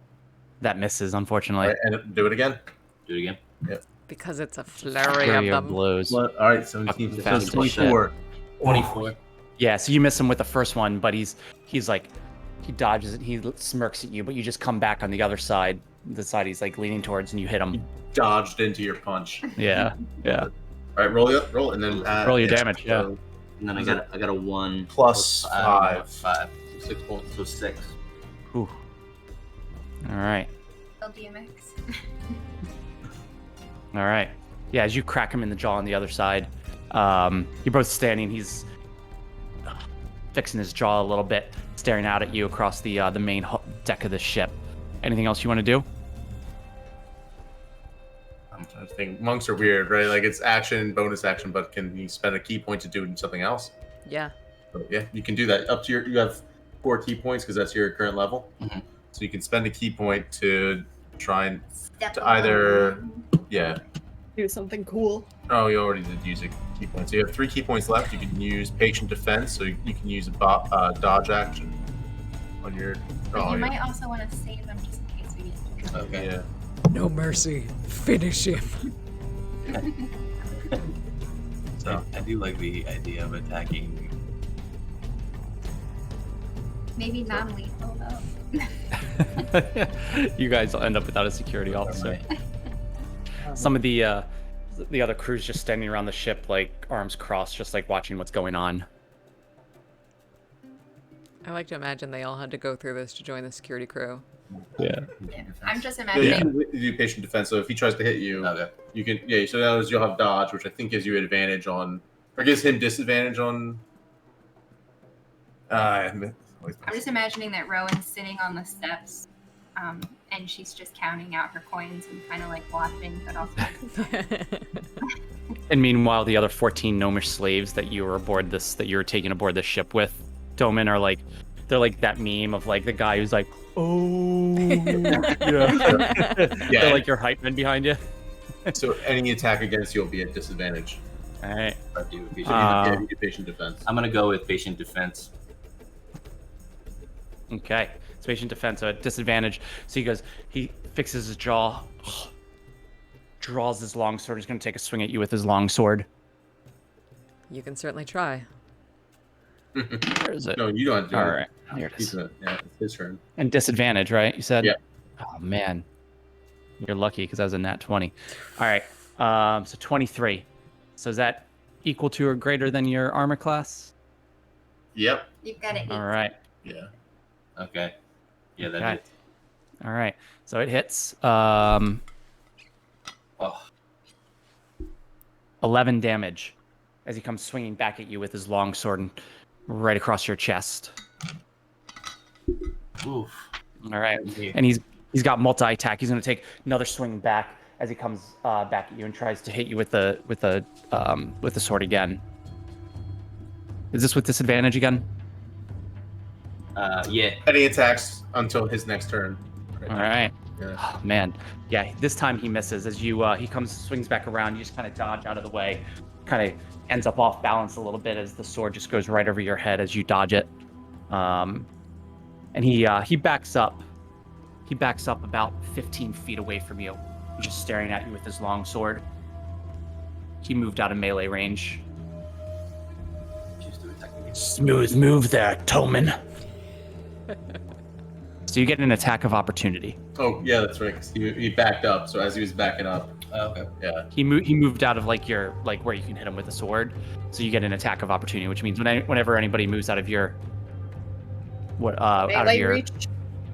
That misses, All unfortunately. right, and do it again. Do it again. Because it's a flurry Flurry of of them. blows. All right, 17. Fucking So fast 24. 24. Yeah, so you miss him with the first one, but he's like, he dodges it, he smirks at you, but you just come back on the other side, the side he's like leaning towards, and you hit him. Dodged into your punch. Yeah, yeah. All right, roll, and then Roll your damage, yeah. So And then I got a 1 Plus 5. 5. 6 points. So 6. Whew. All right. LDMX. All right. Yeah, as you crack him in the jaw on the other side, you're both standing. He's fixing his jaw a little bit, staring out at you across the main deck of the ship. Anything else you want to do? I'm trying to think. Monks are weird, right? Like it's action, bonus action, but can you spend a key point to do something else? Yeah. So, yeah, you can do that. Up to you have 4 key points because that's your current level. Mhm. So you can spend a key point to try and Step To either- along. yeah. Do something cool. Oh, you already did use a key point. So you have 3 key points left. You can use patient defense, so you can use a dodge action on your. But you yeah. might also want to save them just in case we get. Okay. Yeah. No mercy. Finish him. So I do like the idea of attacking. Maybe non-lethal though. You guys will end up without a security officer. Some of the other crew's just standing around the ship, like arms crossed, just like watching what's going on. I like to imagine they all had to go through this to join the security crew. Yeah. Yeah. I'm just you imagining. can do patient defense. So if he tries to hit you, you can. Yeah. So that was you'll have dodge, which I think gives you advantage on, or gives him disadvantage on. I'm just imagining that Rowan's sitting on the steps, and she's just counting out her coins and kind of like watching, but also. And meanwhile, the other 14 gnomish slaves that you were taking aboard this ship with, Domin, are like, they're like that meme of like the guy who's like, oh, yeah. They're like your hype men behind you. So any attack against you will be at disadvantage. All right. You do patient defense. I'm gonna go with patient defense. Okay. It's patient defense, so at disadvantage. So he fixes his jaw, draws his longsword. He's going to take a swing at you with his longsword. You can certainly try. Where is it? No, you don't have to do All it. right. Here it is. Yeah, it's his turn. And disadvantage, right? You said? Yeah. Oh, man. You're lucky because I was a nat 20. All right. So 23. So is that equal to or greater than your armor class? Yep. You've got it. All right. Yeah. Okay. Yeah, that Okay. is. All right. So it hits. 11 damage as he comes swinging back at you with his long sword and right across your chest. Oof. All right. And he's got multi-attack. He's going to take another swing back as he comes back at you and tries to hit you with the sword again. Is this with disadvantage again? Yeah. Any attacks until his next turn. All right. Yeah. Oh, man. Yeah, this time he misses. As you he swings back around, you just kind of dodge out of the way. Kind of ends up off balance a little bit as the sword just goes right over your head as you dodge it. And he backs up. He backs up about 15 feet away from you. He's just staring at you with his long sword. He moved out of melee range. Smooth move there, Toman. So you get an attack of opportunity. Oh yeah, that's right. 'Cause he backed up. So as he was backing up, Okay. yeah. He moved out of like where you can hit him with a sword. So you get an attack of opportunity, which means whenever anybody moves out of your out of Melee your reach.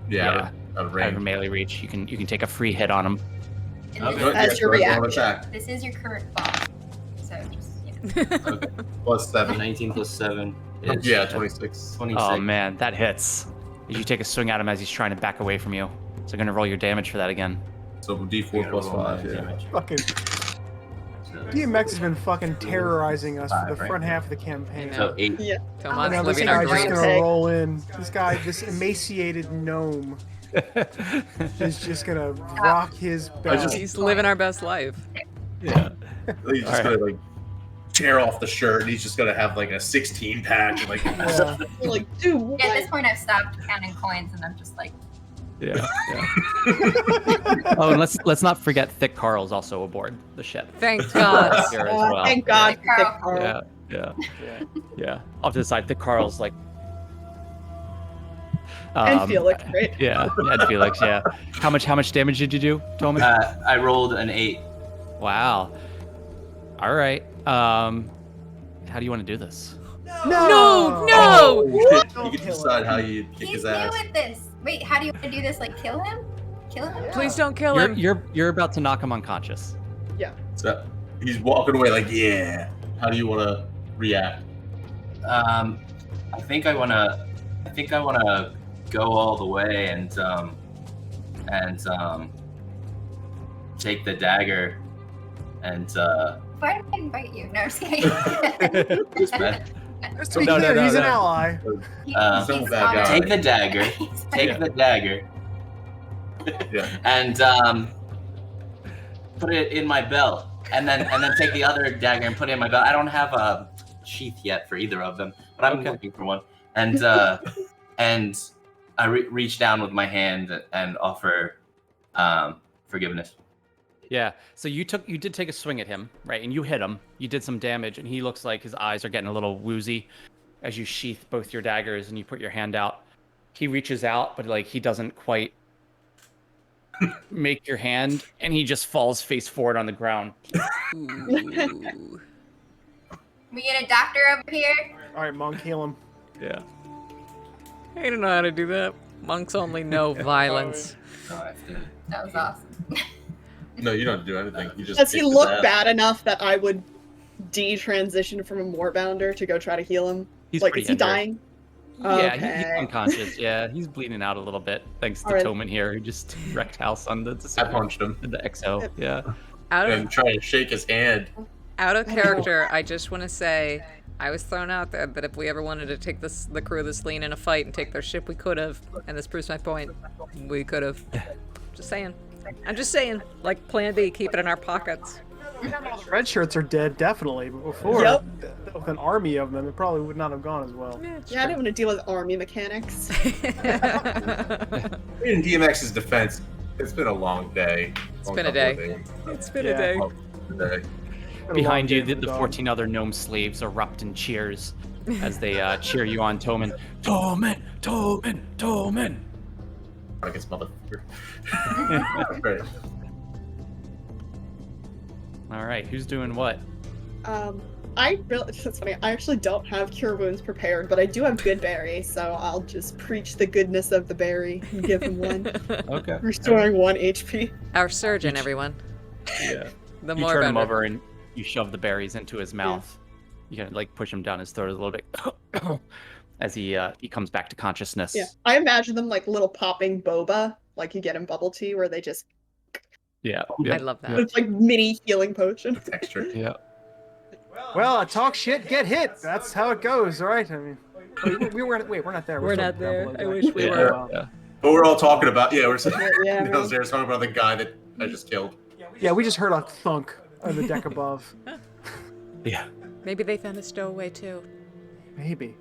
Yeah. Yeah. Out of out of range. your melee reach, you can take a free hit on him. And Okay. this, As your go ahead and reaction. attack. this is your current boss. So just, yeah. Plus 7. 19 plus 7 is Yeah, 26. 26. Oh man, that hits. As you take a swing at him as he's trying to back away from you. So I'm gonna roll your damage for that again. So D4 plus 5. Yeah. Damage. Fucking So, DMX has been fucking terrorizing us for the 5, front right? half of the campaign. so 8. Yeah. Tomon's Now this living our guy's just dreams. gonna dreams. roll in. This emaciated gnome is just gonna rock his belt. He's living our best life. Yeah. He's just gonna like tear off the shirt, and he's just gonna have like a 16 patch. Like, Yeah. You're like, dude, Yeah, at this what? point, I've stopped counting coins, and I'm just like, Yeah. Oh, and let's not forget Thick Carl's also aboard the ship. Thank God. Here as well. Thank God. Yeah. for Thick Carl. Yeah, yeah, Yeah. yeah. Off to the side, Thick Carl's like. And Felix, right? Yeah, and Felix. Yeah. How much damage did you do, Toman? I rolled an 8. Wow. All right. How do you want to do this? No, no! oh, shit. Don't You get to kill decide him. how you kick he's his new ass. at this. Wait, how do you want to do this? Like, kill him? Kill him? Please don't kill him. You're about to knock him unconscious. So he's walking away like, yeah. How do you want to react? I think I wanna go all the way and take the dagger and Why did I invite you? No, I'm just kidding. just bet- Just to be No, no, clear, no, he's an no. ally. He's a bad guy. take the dagger, take Yeah. the dagger, Yeah. and put it in my belt. and then take the other dagger and put it in my belt. I don't have a sheath yet for either of them, but I'm looking for one. And and I reach down with my hand and offer forgiveness. Yeah. So you did take a swing at him, right? And you hit him. You did some damage, and he looks like his eyes are getting a little woozy as you sheath both your daggers and you put your hand out. He reaches out, but like he doesn't quite make your hand, and he just falls face forward on the ground. Ooh. We get a doctor over here. All right, monk, heal him. Yeah. I don't know how to do that. Monks only know violence. That was awesome. No, you don't do anything. You just Does he kick his look ass. bad enough that I would detransition from a moorbounder to go try to heal him? He's Like, pretty is he injured. dying? Yeah, he's Okay. unconscious. Yeah, he's bleeding out a little bit thanks to Alright. Toman here, who just wrecked house on the I punched him the XO. Yeah. Out of and tried to shake his hand. Out of I know. character, I just want to say I was thrown out there that if we ever wanted to take the crew of the Slean in a fight and take their ship, we could have. And this proves my point. We could have. Just saying. I'm just saying. Like Plan B, keep it in our pockets. Red shirts are dead, definitely. But before, Yep. with an army of them, it probably would not have gone as well. Yeah, I didn't want to deal with army mechanics. In DMX's defense, it's been a long day. It's been a day. It's been a Yeah. day. Day. Behind you, the 14 other gnome slaves erupt in cheers as they cheer you on, Toman. Toman! Toman! Toman! I guess motherfucker. Right. All right, who's doing what? It's funny, I actually don't have cure wounds prepared, but I do have good berry, so I'll just preach the goodness of the berry and give him one. Okay. Restoring 1 HP. Our surgeon, everyone. Yeah. The You more turn him better. over and you shove the berries into his mouth. You kind of like push him down his throat a little bit as he comes back to consciousness. Yeah. I imagine them like little popping boba, like you get in bubble tea, where they just. Yeah. I love that. It's like mini healing potion. Texture. Yeah. Well, talk shit, get hit. That's how it goes, all right? I mean, we're not there. We're still not there. down I below, wish we exactly. were. Wow. Yeah. But we're all talking about, we're sitting Yeah, in those talking about the guy that I just killed. Yeah, we just heard a thunk on the deck above. Yeah. Maybe they found a stowaway too. Maybe.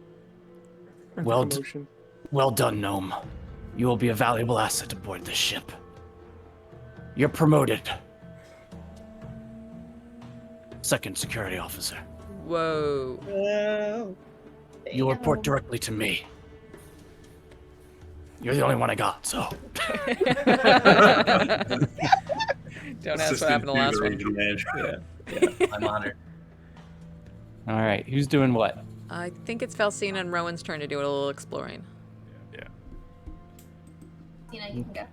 Or the Well commotion. Well done, gnome. You will be a valuable asset aboard this ship. You're promoted. Second security officer. Whoa. Oh. You'll report directly to me. You're the only one I got, so. Don't ask what happened the last one. Yeah, I'm honored. All right, who's doing what? I think it's Falcina and Rowan's turn to do a little exploring. Tina, you can go.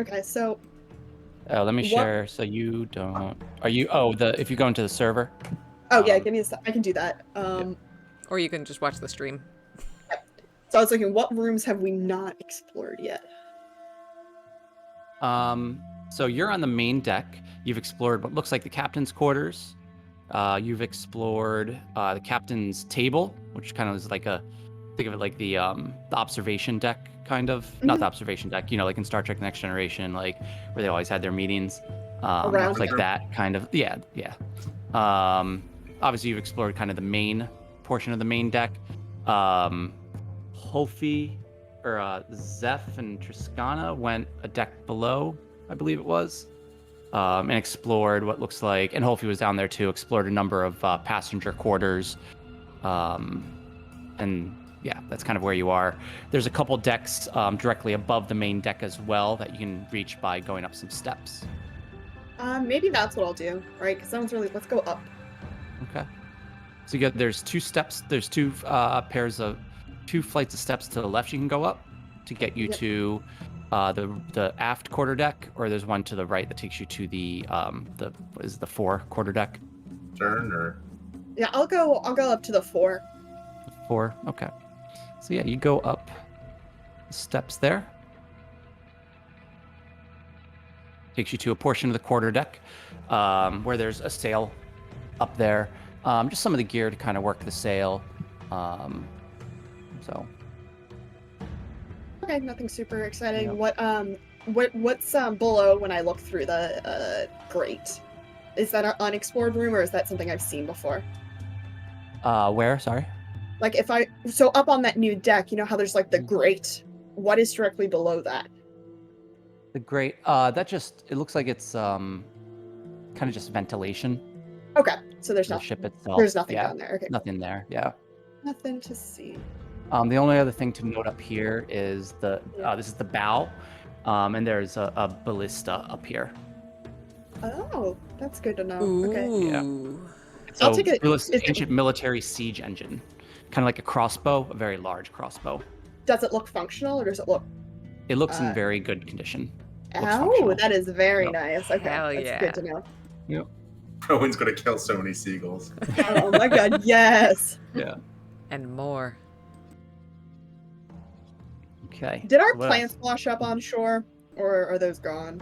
Okay, so Let me What- share so you don't. Are you? If you go into the server. yeah, Um, give me a sec. I can do that. Or you can just watch the stream. So I was thinking, what rooms have we not explored yet? So you're on the main deck. You've explored what looks like the captain's quarters. You've explored the captain's table, which kind of is like think of it like the observation deck, kind of. Not the observation deck, like in Star Trek Next Generation, like where they always had their meetings. Around It's like there. that kind of. Yeah. Obviously, you've explored kind of the main portion of the main deck. Holfi or Zeph and Triscana went a deck below, I believe it was, and explored what looks like, and Holfi was down there too, explored a number of passenger quarters. And yeah, that's kind of where you are. There's a couple decks directly above the main deck as well that you can reach by going up some steps. Maybe that's what I'll do, right? Because someone's really. Let's go up. Okay. So there's two steps. There's two flights of steps to the left you can go up to get you Yep. to the aft quarter deck, or there's one to the right that takes you to the fore quarter deck. Turn or Yeah, I'll go up to the 4. 4. Okay. So yeah, you go up the steps there. Takes you to a portion of the quarter deck where there's a sail up there. Just some of the gear to kind of work the sail. So Okay, nothing super exciting. Yeah. What's below when I look through the grate? Is that an unexplored room, or is that something I've seen before? Where? Sorry. Like so up on that new deck, you know how there's like the grate. What is directly below that? The great. It looks like it's kind of just ventilation. Okay, so there's The nothing. ship itself. There's nothing Yeah, down there. Okay, nothing there. Yeah. nothing to see. The only other thing to note up here is this is the bow, and there's a ballista up here. Oh, that's good to know. Ooh. Okay. Yeah. I'll So take it. ancient military siege engine, kind of like a crossbow, a very large crossbow. Does it look functional, or does it look? It looks in very good condition. Looks Oh, functional. that is very Yep. nice. Okay, Hell that's yeah. good to know. Yep. Owen's gonna kill so many seagulls. Oh my god, yes. Yeah. And more. Okay. Did our So what plants else? wash up on shore, or are those gone?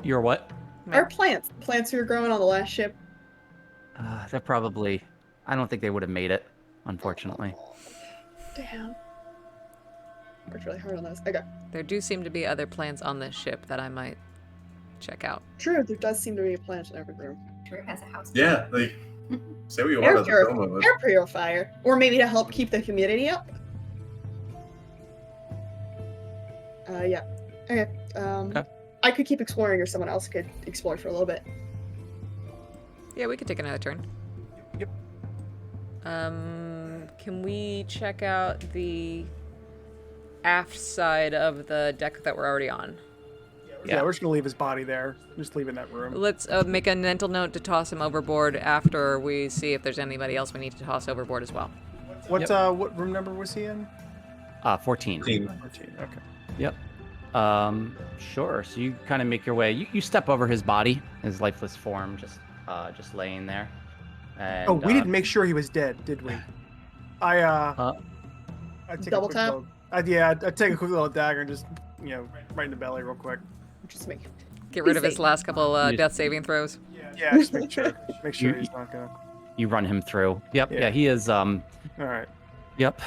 Your what? Our plants we were growing on the last ship. They're probably. I don't think they would have made it, unfortunately. Damn. Worked really hard on those. Okay. There do seem to be other plants on this ship that I might check out. True, there does seem to be a plant in every room. Drew has a house. Yeah, like say what you Air, want about the film of it. air purifier, or maybe to help keep the humidity up. Yeah. Okay. Okay. I could keep exploring, or someone else could explore for a little bit. Yeah, we could take another turn. Yep. Can we check out the aft side of the deck that we're already on? Yeah, we're just gonna leave his body there. Just leave in that room. Let's make a mental note to toss him overboard after we see if there's anybody else we need to toss overboard as well. What what room number was he in? 14. 14. Okay. Yep. Sure. So you kind of make your way. You step over his body, his lifeless form, just laying there. And, Oh, we didn't make sure he was dead, did we? I take Double a quick tap? Little, I'd take a quick little dagger and just right in the belly real quick. Just make. Get rid of his Safe. last couple You- death saving throws. Yeah, just make sure. Make sure You- he's not gonna. You run him through. Yep. Yeah. Yeah. He is. All right. Yep.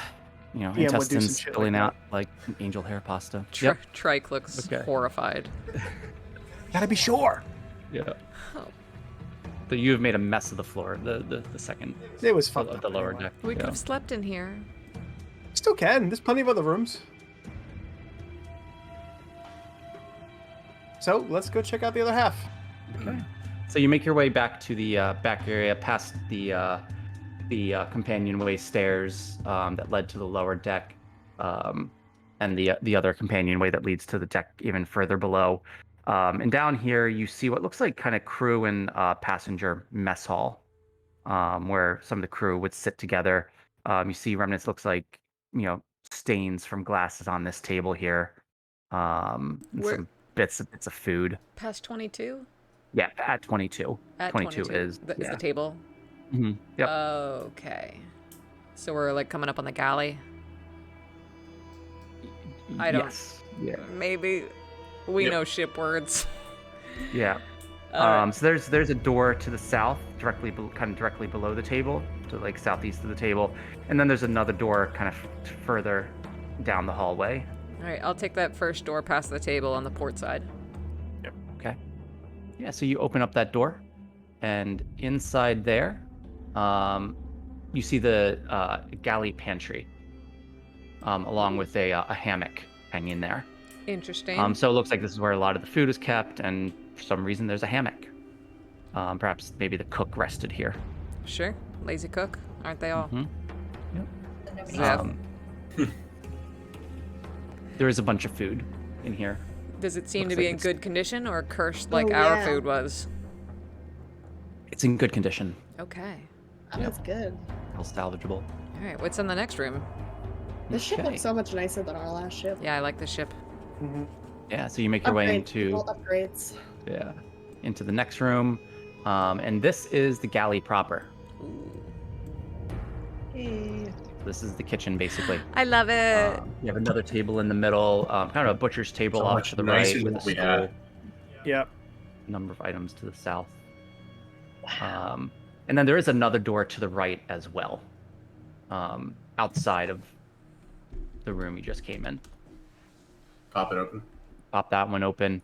Yeah, we'll do some Intestines shit spilling like out like angel hair pasta. Tr- Yep. Trike looks Okay. horrified. Gotta be sure. Yeah. Oh. So you have made a mess of the floor. The second It was fucked of up. the lower anyway. deck. We yeah. could have slept in here. Still can. There's plenty of other rooms. So let's go check out the other half. Okay. So you make your way back to the back area, past the companionway stairs that led to the lower deck, and the other companionway that leads to the deck even further below. And down here, you see what looks like kind of crew and passenger mess hall, where some of the crew would sit together. You see remnants, looks like stains from glasses on this table here, and Where- some bits of food. Past 22? Yeah, at 22. At 22 is is yeah. the table. Mhm, Yep. Okay. So we're like coming up on the galley. I don't- Yes. Yeah. Maybe we Yep. know ship words. Yeah. Alright. So there's a door to the south, kind of directly below the table, to like southeast of the table, and then there's another door kind of further down the hallway. All right, I'll take that first door past the table on the port side. Okay. Yeah. So you open up that door, and inside there, you see the galley pantry, along with a hammock hanging there. Interesting. So it looks like this is where a lot of the food is kept, and for some reason there's a hammock. Perhaps maybe the cook rested here. Sure. Lazy cook, aren't they all? Mhm. Nobody Yeah. else. There is a bunch of food in here. Does it seem Looks to be like in it's- good condition or cursed like Oh, our yeah. food was? It's in good condition, Okay. Oh, that's good. all salvageable. All right, what's in the next room? This ship Okay. looks so much nicer than our last ship. Yeah, I like the ship. Mm-hmm. Yeah, so you make your way into Little upgrades. into the next room, and this is the galley proper. Hey. This is the kitchen, basically. I love it. You have another table in the middle, kind of a butcher's table So off much to the nicer right than with a what we stool. had. Yep. Number of items to the south. And then there is another door to the right as well, outside of the room you just came in. Pop it open. Pop that one open.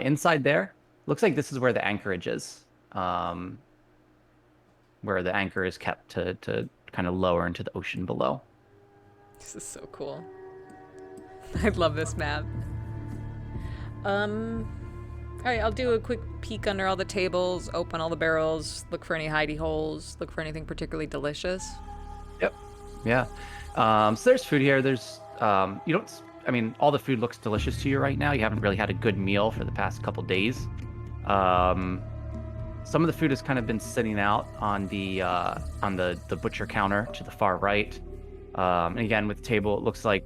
Inside there, Looks like this is where the anchorage is. Where the anchor is kept to kind of lower into the ocean below. This is so cool. I love this map. Alright, I'll do a quick peek under all the tables, open all the barrels, look for any hidey holes, look for anything particularly delicious. Yep. Yeah. So there's food here. There's you don't. I mean, all the food looks delicious to you right now. You haven't really had a good meal for the past couple days. Some of the food has kind of been sitting out on the butcher counter to the far right. And again, with the table, it looks like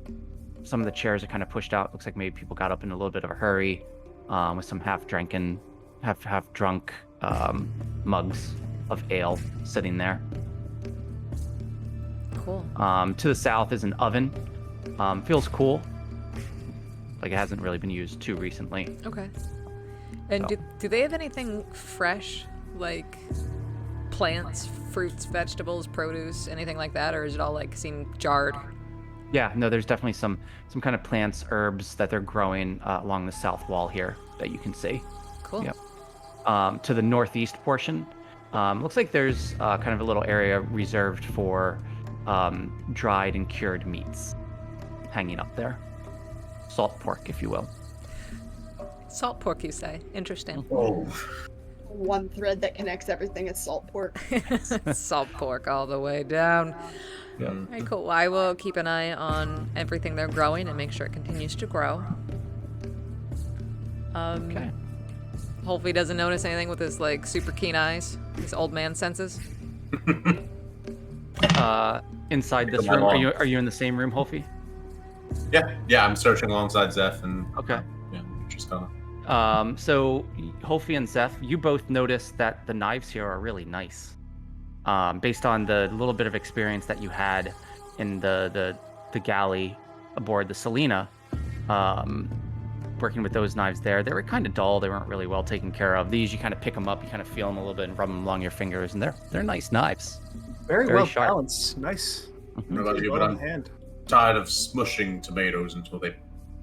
some of the chairs are kind of pushed out. Looks like maybe people got up in a little bit of a hurry, with some half drunk mugs of ale sitting there. Cool. To the south is an oven. Feels cool. Like it hasn't really been used too recently. Okay. And So. do they have anything fresh, like plants, fruits, vegetables, produce, anything like that, or is it all like seem jarred? Yeah, no, there's definitely some kind of plants, herbs that they're growing along the south wall here that you can see. Cool. Yep. To the northeast portion, looks like there's kind of a little area reserved for dried and cured meats hanging up there. Salt pork, if you will. Salt pork, you say? Interesting. Oh, One thread that connects everything is salt pork. Salt pork all the way down. Yeah. All right, cool. Well, I will keep an eye on everything they're growing and make sure it continues to grow. Okay. Hopefully he doesn't notice anything with his like super keen eyes, his old man senses. Inside this Come room, along. are you in the same room, Holfi? yeah. I'm searching alongside Zeph, and Okay. yeah, just kind of. So Holfi and Zeph, you both notice that the knives here are really nice. Based on the little bit of experience that you had in the galley aboard the Selena, working with those knives there, they were kind of dull. They weren't really well taken care of. These, you kind of pick them up, you kind of feel them a little bit and rub them along your fingers, and they're nice knives. Very, Very well sharp. balanced. Nice. I don't know about you, Well but in I'm hand. tired of smushing tomatoes until they.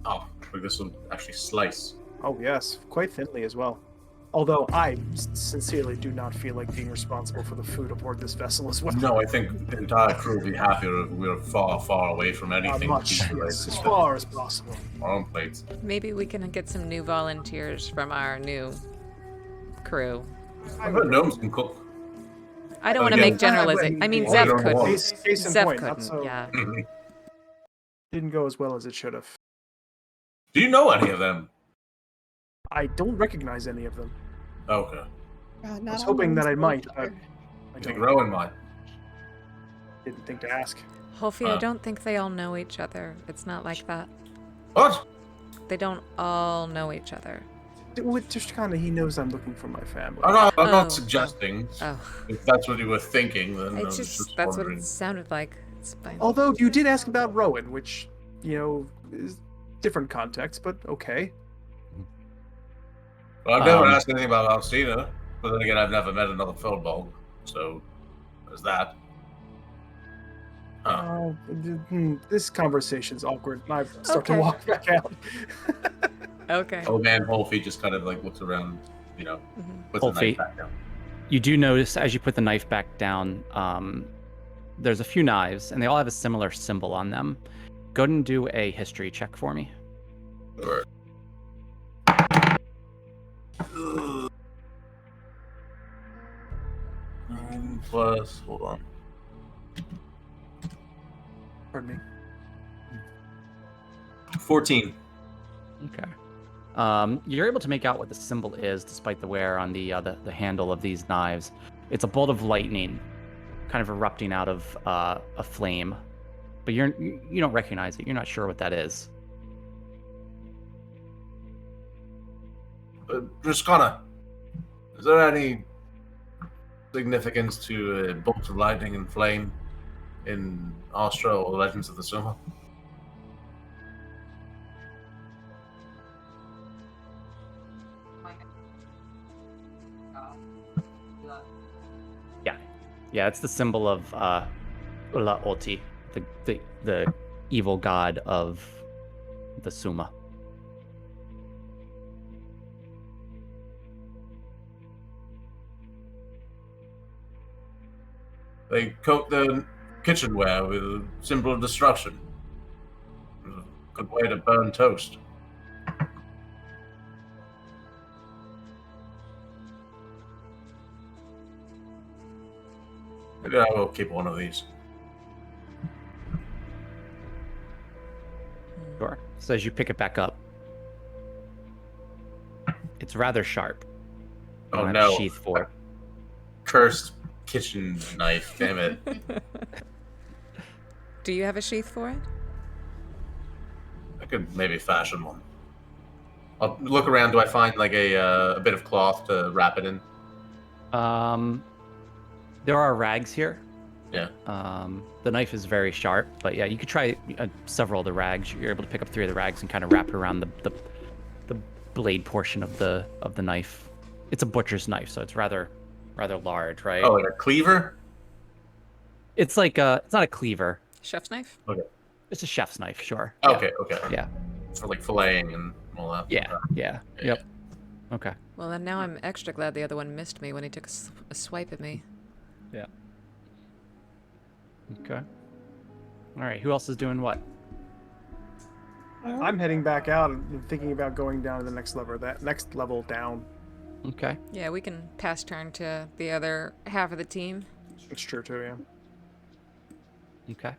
Oh, like this will actually slice. Oh yes, quite thinly as well. Although I sincerely do not feel like being responsible for the food aboard this vessel as well. No, I think the entire crew will be happier if we're far, far away from anything. Much, food yes, as related. far as possible. Our own plates. Maybe we can get some new volunteers from our new crew. I've heard gnomes can cook. I don't want to Again, make generalization. I mean, well, Zev you don't couldn't. want- Case in Zev point, not couldn't. so Yeah. didn't go as well as it should have. Do you know any of them? I don't recognize any of them. Okay. God, I not was all hoping that I gnomes might, know but each other. I I think don't. Rowan might. Didn't think to ask. Hofi, I don't think they all know each other. It's not like that. What? They don't all know each other. With just kind of, he knows I'm looking for my family. I'm not Oh. suggesting. Oh, If that's what you were thinking, then I it's was just that's what wondering. it sounded like. It's fine. Although you did ask about Rowan, which, is different context, but okay. Well, I've never Um, asked anything about Alcina, but then again, I've never met another Feldbog, so there's that. Huh. This conversation's awkward. I start Okay. to walk back out. Okay. Old man Wolfie just kind of like looks around, Mhm. puts the Wolfie. knife back down. You do notice as you put the knife back down, there's a few knives, and they all have a similar symbol on them. Go ahead and do a history check for me. Sure. Plus, hold on. Pardon me. 14. Okay. You're able to make out what the symbol is, despite the wear on the handle of these knives. It's a bolt of lightning, kind of erupting out of a flame, but you don't recognize it. You're not sure what that is. Just kind of. Is there any significance to bolts of lightning and flame in Astra or Legends of the Summer? Yeah, it's the symbol of Ulaoti, the evil god of the Suma. They coat the kitchenware with a symbol of destruction. A good way to burn toast. Maybe I will keep one of these. Sure. So as you pick it back up, it's rather sharp. You Oh don't have a no. sheath for it. Cursed kitchen knife, damn it. Do you have a sheath for it? I could maybe fashion one. I'll look around. Do I find like a bit of cloth to wrap it in? There are rags here. Yeah. The knife is very sharp, but yeah, you could try several of the rags. You're able to pick up 3 of the rags and kind of wrap it around the blade portion of the knife. It's a butcher's knife, so it's rather large, right? Oh, like a cleaver? It's like it's not a cleaver. Chef's knife? Okay. It's a chef's knife, sure. Okay, okay. Yeah. For like filleting and all that. Yeah. Yep. Okay. Well, then now I'm extra glad the other one missed me when he took a swipe at me. Yeah. Okay. All right. Who else is doing what? I'm heading back out and thinking about going down to the next level. That next level down. Okay. Yeah, we can pass turn to the other half of the team. It's true too, yeah. Okay.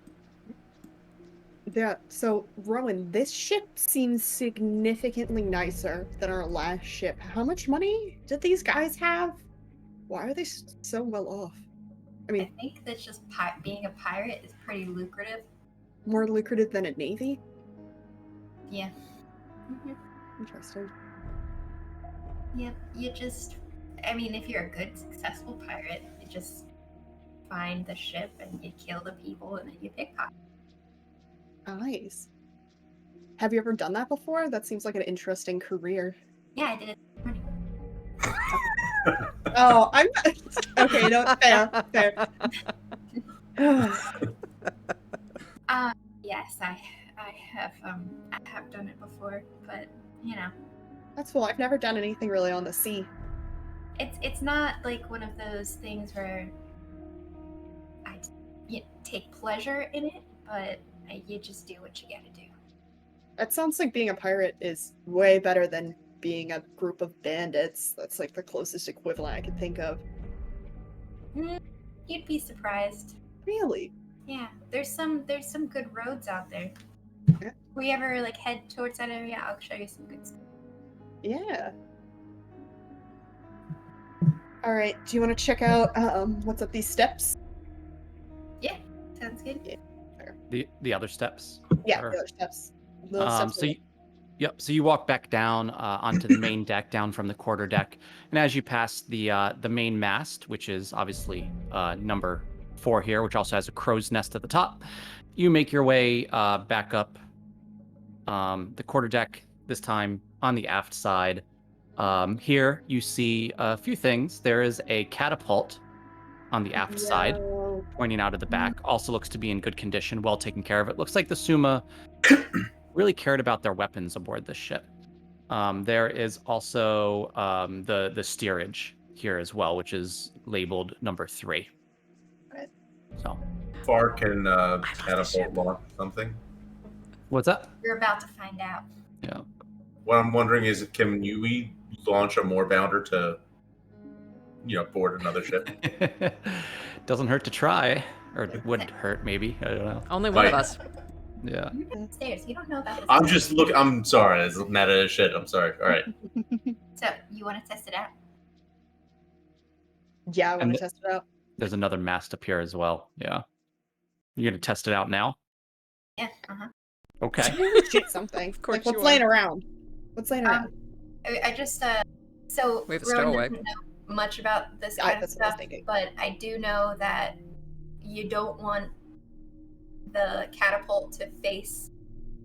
Yeah, so Rowan, this ship seems significantly nicer than our last ship. How much money did these guys have? Why are they so well off? I I mean, think that just being a pirate is pretty lucrative. more lucrative than a navy? Yeah. hmm Interesting. Yep. You just, I mean, if you're a good, successful pirate, you just find the ship and you kill the people and then you pickpocket. Nice. Have you ever done that before? That seems like an interesting career. Yeah, I did it. Oh, I'm okay. No, fair. Yes, I have done it before, but you know, That's cool. I've never done anything really on the sea. it's not like one of those things where I take pleasure in it, but you just do what you gotta do. It sounds like being a pirate is way better than being a group of bandits. That's like the closest equivalent I could think of. You'd be surprised. Really? Yeah, there's some good roads out there. Yeah. If we ever like head towards that area, I'll show you some good stuff. Yeah. All right. Do you want to check out what's up these steps? Sounds good. The other steps. Yeah, Sure. the other steps. The steps So you walk back down onto the main deck, down from the quarter deck, and as you pass the main mast, which is obviously number 4 here, which also has a crow's nest at the top, you make your way back up the quarter deck. This time on the aft side. Here you see a few things. There is a catapult on the aft side, Whoa. pointing out of the back. Also looks to be in good condition, well taken care of. It looks like the Suma really cared about their weapons aboard this ship. There is also the steerage here as well, which is labeled number 3. Right. So, Far can the catapult ship. launch something? what's that? We're about to find out. Yeah. What I'm wondering is, can we launch a moorbounder to, board another ship? Doesn't hurt to try, or it would hurt maybe. I don't know. Only one of Right. us. Yeah. Stairs. You don't know about this. I'm just looking. I'm sorry. It's meta as shit. I'm sorry. All right. So you want to test it out? Yeah, I want And to test it out. There's another mast up here as well. Yeah. You're gonna test it out now? Yeah. Uh huh. Okay. Shoot something. Of course Like, what's you laying around? What's laying around? I just so We have a Rowan stowaway. doesn't know much about this Yeah, kind of that's what I was stuff, thinking. but I do know that you don't want the catapult to face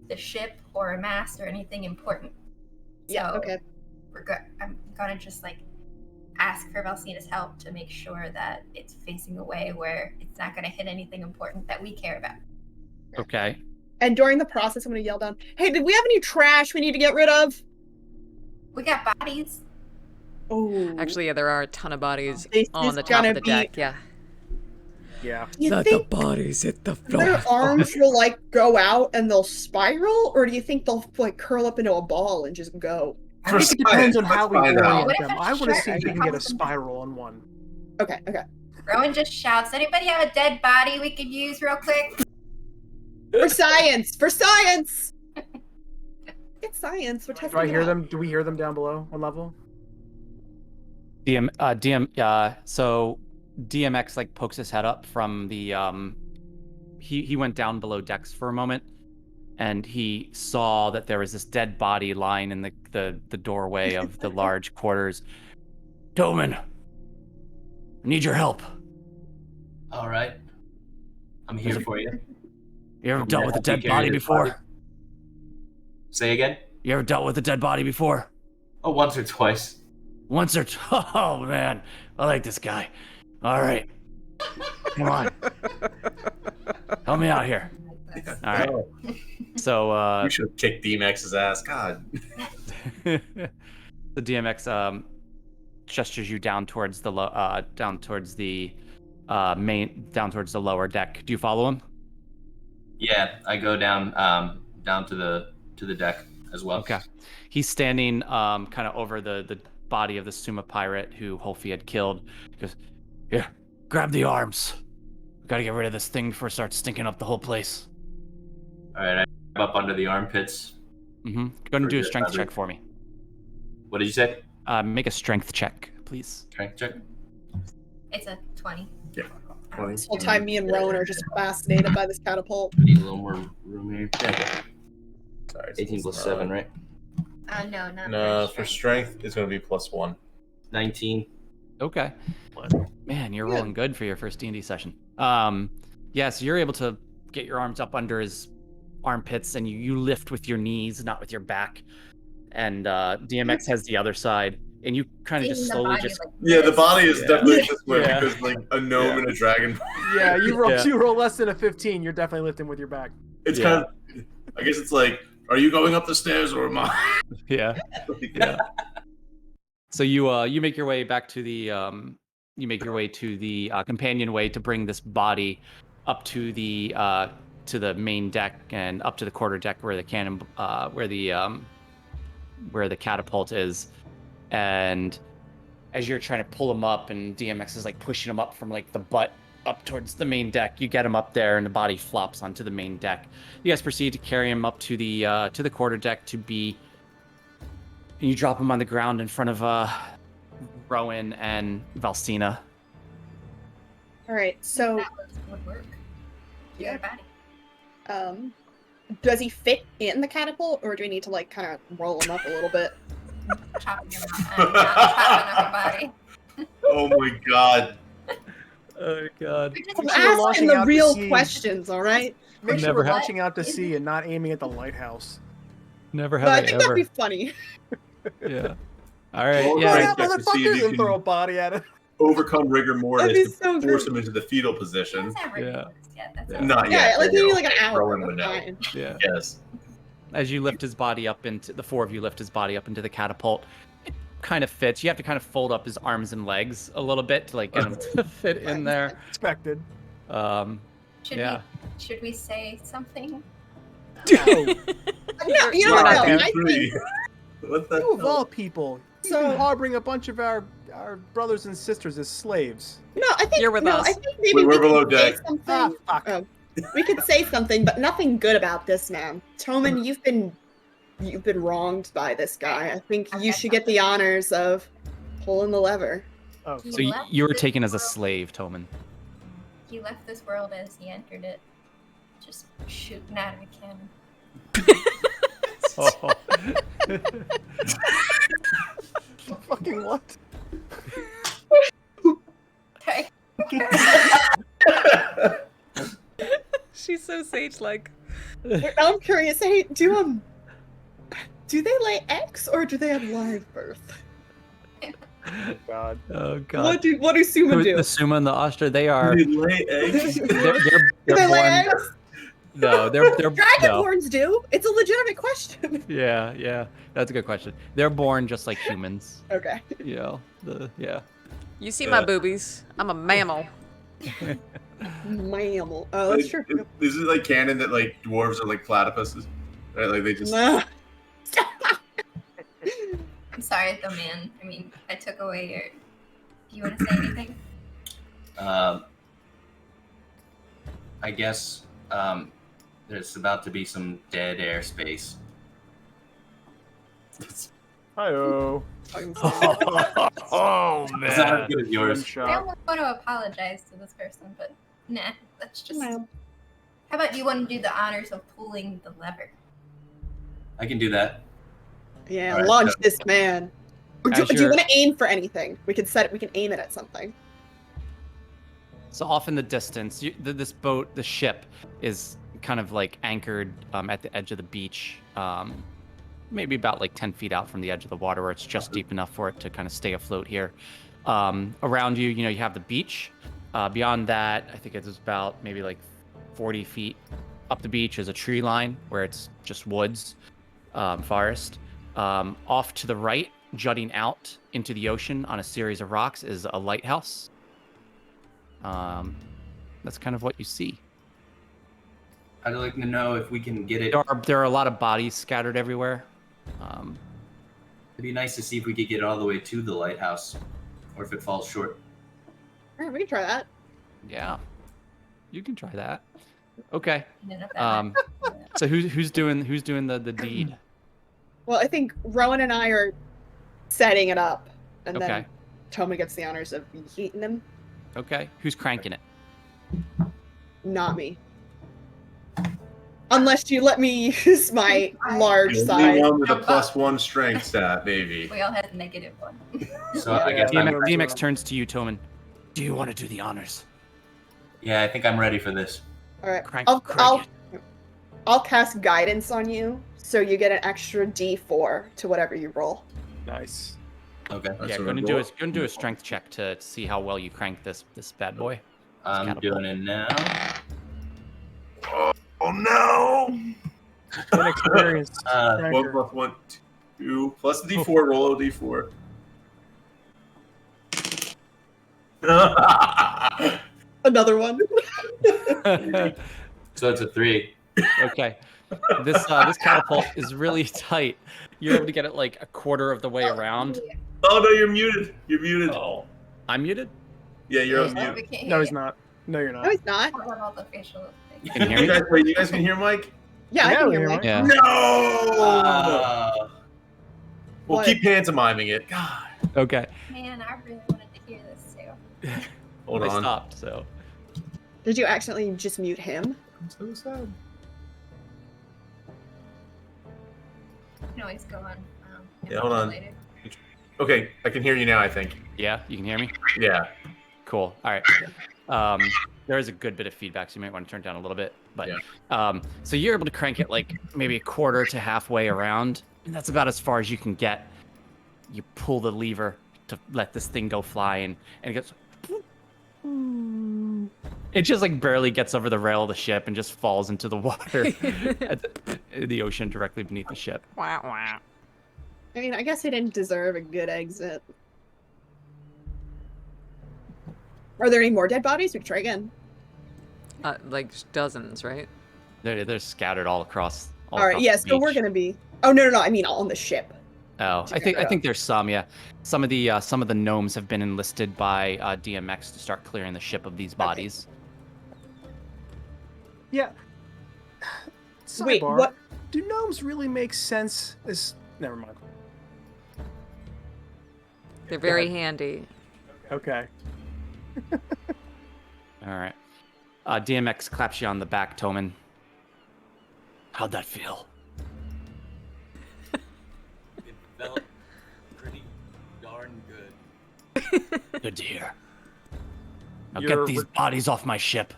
the ship or a mast or anything important. Yeah, So okay. I'm gonna just like ask for Valsina's help to make sure that it's facing away where it's not gonna hit anything important that we care about. Okay. And during the process, I'm going to yell down, hey, did we have any trash we need to get rid of? We got bodies. Oh. Actually, yeah, there are a ton of bodies This on is the top gonna of the be- deck. Yeah. Yeah. Do you Let the think bodies hit the their floor. arms will like go out and they'll spiral, or do you think they'll like curl up into a ball and just go? I think it depends on how we Let's find out. orient What if them. a I want to shark see if we can get a comes in? spiral on one. Okay, okay. Rowan just shouts, anybody have a dead body we could use real quick? For science! For science! It's science. We're testing Do I it hear out. them? Do we hear them down below on level? So DMX like pokes his head up from the he went down below decks for a moment, and he saw that there was this dead body lying in the doorway of the large quarters. Tobin, I need your help. All right. I'm here for you. You ever I'm dealt gonna with a help you dead carry body this before? body. Say again? You ever dealt with a dead body before? Oh, once or twice. Once or oh man, I like this guy. All right, come on, help me out here. All right. So We should have kicked DMX's ass. God. the DMX gestures you down towards the down towards the lower deck. Do you follow him? Yeah, I go down down to the deck as well. Okay. He's standing kind of over the body of the Suma pirate who Holfi had killed. He goes, "Here, grab the arms. We gotta get rid of this thing before it starts stinking up the whole place." All right, I grab up under the armpits. Mm-hmm. Go ahead and do a strength check for me. What did you say? Make a strength check, please. Strength check. It's a 20. Yeah. 20. This whole time, me and Rowan are just fascinated by this catapult. Need a little more room here. Sorry. 18 plus 7, right? No, not No, for for strength, it's going to be +1. 19. Okay. Man, you're rolling good for your first D&D session. Yeah, so you're able to get your arms up under his armpits, and you lift with your knees, not with your back. And DMX has the other side, and you kind of just slowly just. Yeah, the body is Yeah. definitely this way Yeah. because like a gnome and a dragon. Yeah, you roll Yeah. you roll less than a 15, you're definitely lifting with your back. It's Yeah. kind of. I guess it's like, are you going up the stairs or am I? Yeah. Yeah. So you make your way back to the companionway to bring this body up to the main deck and up to the quarter deck where the cannon where the catapult is. And as you're trying to pull him up and DMX is like pushing him up from like the butt up towards the main deck, you get him up there and the body flops onto the main deck. You guys proceed to carry him up to the quarter deck and you drop him on the ground in front of Rowan and Valstina. All right, so That would work. Your body. does he fit in the catapult, or do we need to like kind of roll him up a little bit? Chopping him up a body. Oh my god. Oh god. I'm sure we're asking launching the out to real sea. questions, all right? Make sure Never we're had- launching out to sea and not aiming at the lighthouse. Never No, have I I think ever. that'd be funny. Yeah. All right. Well, Yeah. right. Yeah, check to see if motherfuckers, you and throw can- a body at it. Overcome rigor That'd be mortis so to force great. him into the fetal position. That's not Yeah. regular. Yeah, that's Yeah. not Not Yeah, yet. like maybe Daniel. like an hour. Rowan would know. Fine. Yeah. Yes. As you lift his body up into the four of you lift his body up into the catapult, it kind of fits. You have to kind of fold up his arms and legs a little bit to like get him to fit in there. Expected. Yeah. Should we say something? No, you know You're what? not No, there. I think What the You of hell? all people, So- so harboring a bunch of our brothers and sisters as slaves. no, I think You're with no, us. I think maybe We're we below could say deck. something. Ah, fuck. Oh, we could say something, but nothing good about this man. Toman, you've been wronged by this guy. I think you should get the honors of pulling the lever. Oh, He So left you were this taken as a world- slave, Toman. He left this world as he entered it, just shooting out of a cannon. Oh. fucking what? Okay. She's so sage-like. Now I'm curious. Hey, do they lay eggs or do they have live birth? God. Oh god. What do Suma do? The Suma and the Ostra, they are They lay eggs? they're Do they lay born. eggs? No, they're no. Dragonborns do. It's a legitimate question. Yeah. That's a good question. They're born just like humans. Okay. You know, yeah. You see my Yeah. boobies. I'm a mammal. Mammal. Oh, that's Like, true. is it like canon that like dwarves are like platypuses? Right? Like they just. Nah. I'm sorry, though, man. I mean, I took away your. Do you want to say anything? I guess there's about to be some dead airspace. Hi-oh. Oh It's not as man. good as yours. I almost want to apologize to this person, but nah, that's just. Well, How about you want to do the honors of pulling the lever? I can do that. yeah, Alright, launch so- this man. Or As do you you're- want to aim for anything? We can aim it at something. So off in the distance, this boat, the ship, is kind of like anchored at the edge of the beach, maybe about like 10 feet out from the edge of the water, where it's just deep enough for it to kind of stay afloat here. Around you, you have the beach. Beyond that, I think it's about maybe like 40 feet up the beach is a tree line where it's just woods, forest. Off to the right, jutting out into the ocean on a series of rocks, is a lighthouse. That's kind of what you see. I'd like to know if we can get it. There are a lot of bodies scattered everywhere. It'd be nice to see if we could get it all the way to the lighthouse, or if it falls short. All right, we can try that. Yeah, you can try that. Okay. And then if that So who's doing the deed? Well, I think Rowan and I are setting it up, and Okay. then Toma gets the honors of heating them. Okay. Who's cranking it? Not me. Unless you let me use my large The size. one with a +1 strength stat, maybe. we all had a -1. So I Yeah, guess DMX I'm, DMX turns to you, Toman. Do you want to do the honors? yeah, I think I'm ready for this. All right, Crank I'll cast guidance on you, so you get an extra D4 to whatever you roll. Nice. Okay. That's Yeah, what going I'm to rolling. do a strength check to see how well you crank this bad boy. I'm catapult. doing it now. Oh no! Inexperienced. Uh, 1 cranker. + 1, 2 plus the D4. Roll a D4. Another one. So it's a 3. Okay. This catapult is really tight. You're able to get it like a quarter of the way around. Oh no, you're muted. You're muted. Oh, I'm muted. Yeah, you're on Oh, mute. we can't No, hear he's you. not. No, you're No, not. he's not. What about all the facial things? Can you hear me? Wait, you guys can hear Mike? Yeah, I Yeah, can we hear hear Mike. Yeah. No! We'll What? keep pantomiming it. God. Okay. Man, I really wanted to hear this too. Hold I on. stopped. So Did you accidentally just mute him? I'm so sad. You can always go on. Yeah, hold on. later. Okay, I can hear you now, I think. yeah, you can hear me. Yeah. Cool. All right. There is a good bit of feedback, so you might want to turn it down a little bit. But so you're able to crank it like maybe a quarter to halfway around, and that's about as far as you can get. You pull the lever to let this thing go flying, and it goes. It just like barely gets over the rail of the ship and just falls into the water at the ocean directly beneath the ship. I mean, I guess he didn't deserve a good exit. Are there any more dead bodies? We can try again. Like dozens, right? They're scattered all across. All right, across yeah, the so we're beach. gonna be. Oh no, I mean on the ship. Oh, I think there's some. Yeah, some of the gnomes have been enlisted by DMX to start clearing the ship of these bodies. Yeah. Wait, Sidebar, what? Do gnomes really make sense as... Never mind. They're very handy. Okay. All right. DMX claps you on the back, Toman. How'd that feel? It felt pretty darn good. Good to hear. Now You're get these bodies off my ship.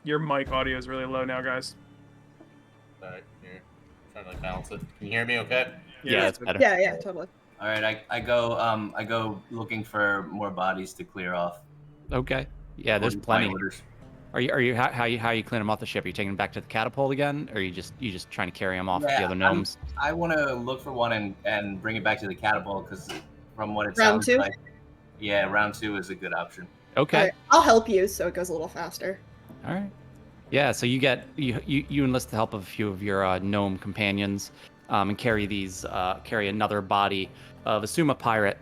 Your mic audio is really low now, guys. Alright, here. Trying to like balance it. Can you hear me okay? Yeah, it's better. Yeah, totally. All right, I go looking for more bodies to clear off. Okay. Yeah, there's Orders, plenty. orders. Are you how you clean them off the ship? Are you taking them back to the catapult again, or are you just trying to carry them off with the Yeah, other gnomes? I want to look for one and bring it back to the catapult because from what it Round sounds two? like, yeah, round 2 is a good option. Okay. Alright, I'll help you so it goes a little faster. All right. Yeah, so you enlist the help of a few of your gnome companions, and carry another body of Asuma pirate,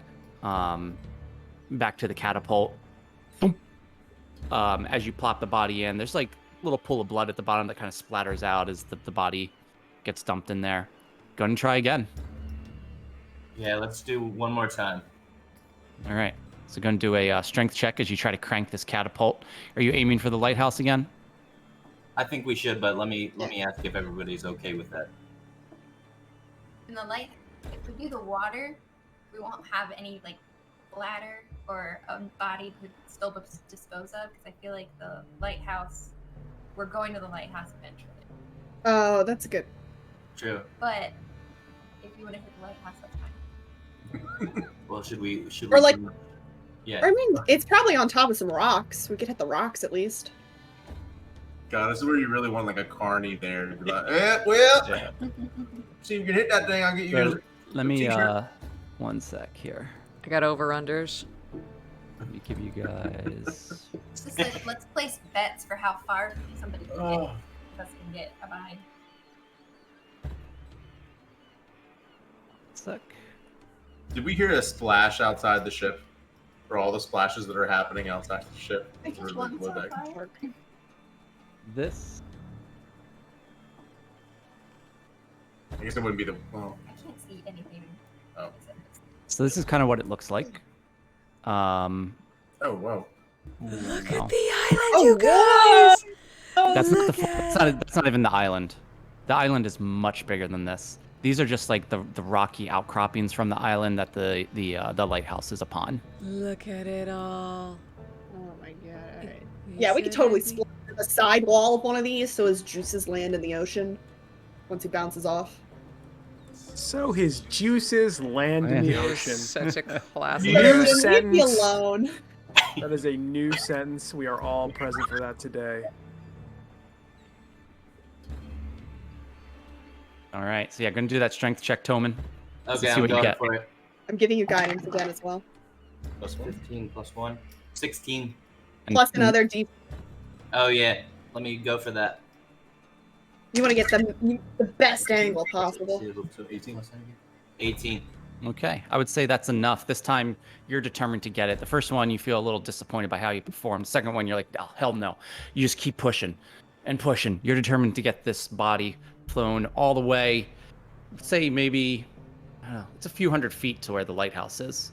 back to the catapult. Boom. As you plop the body in, there's like a little pool of blood at the bottom that kind of splatters out as the body gets dumped in there. Go ahead and try again. Yeah, let's do one more time. All right. So go and do a strength check as you try to crank this catapult. Are you aiming for the lighthouse again? I think we should, but let me ask if everybody's okay with that. In the light, if we do the water, we won't have any like bladder or body to still dispose of because I feel like the lighthouse, we're going to the lighthouse eventually. Oh, that's good. True. But if you want to hit the lighthouse, that's fine. Well, should we? Or like, Yeah. I mean, it's probably on top of some rocks. We could hit the rocks at least. God, this is where you really want like a carny there. To be like, well, Yeah. see if you can hit that thing. I'll get you. So, let me t-shirt. one sec here. I got over-unders. Let me give you guys. It's just like, let's place bets for how far somebody can Oh. get, us can get behind. Sec. Did we hear a splash outside the ship? For all the splashes that are happening outside the ship. I just Really want blow so back. far. This. I guess it wouldn't be the. Well, I can't see anything. Oh. So this is kind of what it looks like. oh wow. Look no. at the island, Oh, you guys! That's not Look at that's not even the island. The island is much bigger than this. These are just like the rocky outcroppings from the island that the lighthouse is upon. Look at it all. Oh my god. You Yeah, we could said totally it'd be- split the side wall of one of these so his juices land in the ocean once he bounces off. So his juices land in the ocean. Such a classic. New Leave me sentence. alone. That is a new sentence. We are all present for that today. All right. So yeah, gonna do that strength check, Toman. Okay, see I'm what you going get. for it. I'm giving you guidance again as well. Plus one. 15 plus 1. 16. And- Plus another D. Oh, yeah. Let me go for that. You want to get the best angle possible. So 18. 18. Okay, I would say that's enough. This time you're determined to get it. The first one you feel a little disappointed by how you performed. The second one you're like, oh hell no. You just keep pushing and pushing. You're determined to get this body flown all the way. Say maybe, I don't know, it's a few hundred feet to where the lighthouse is.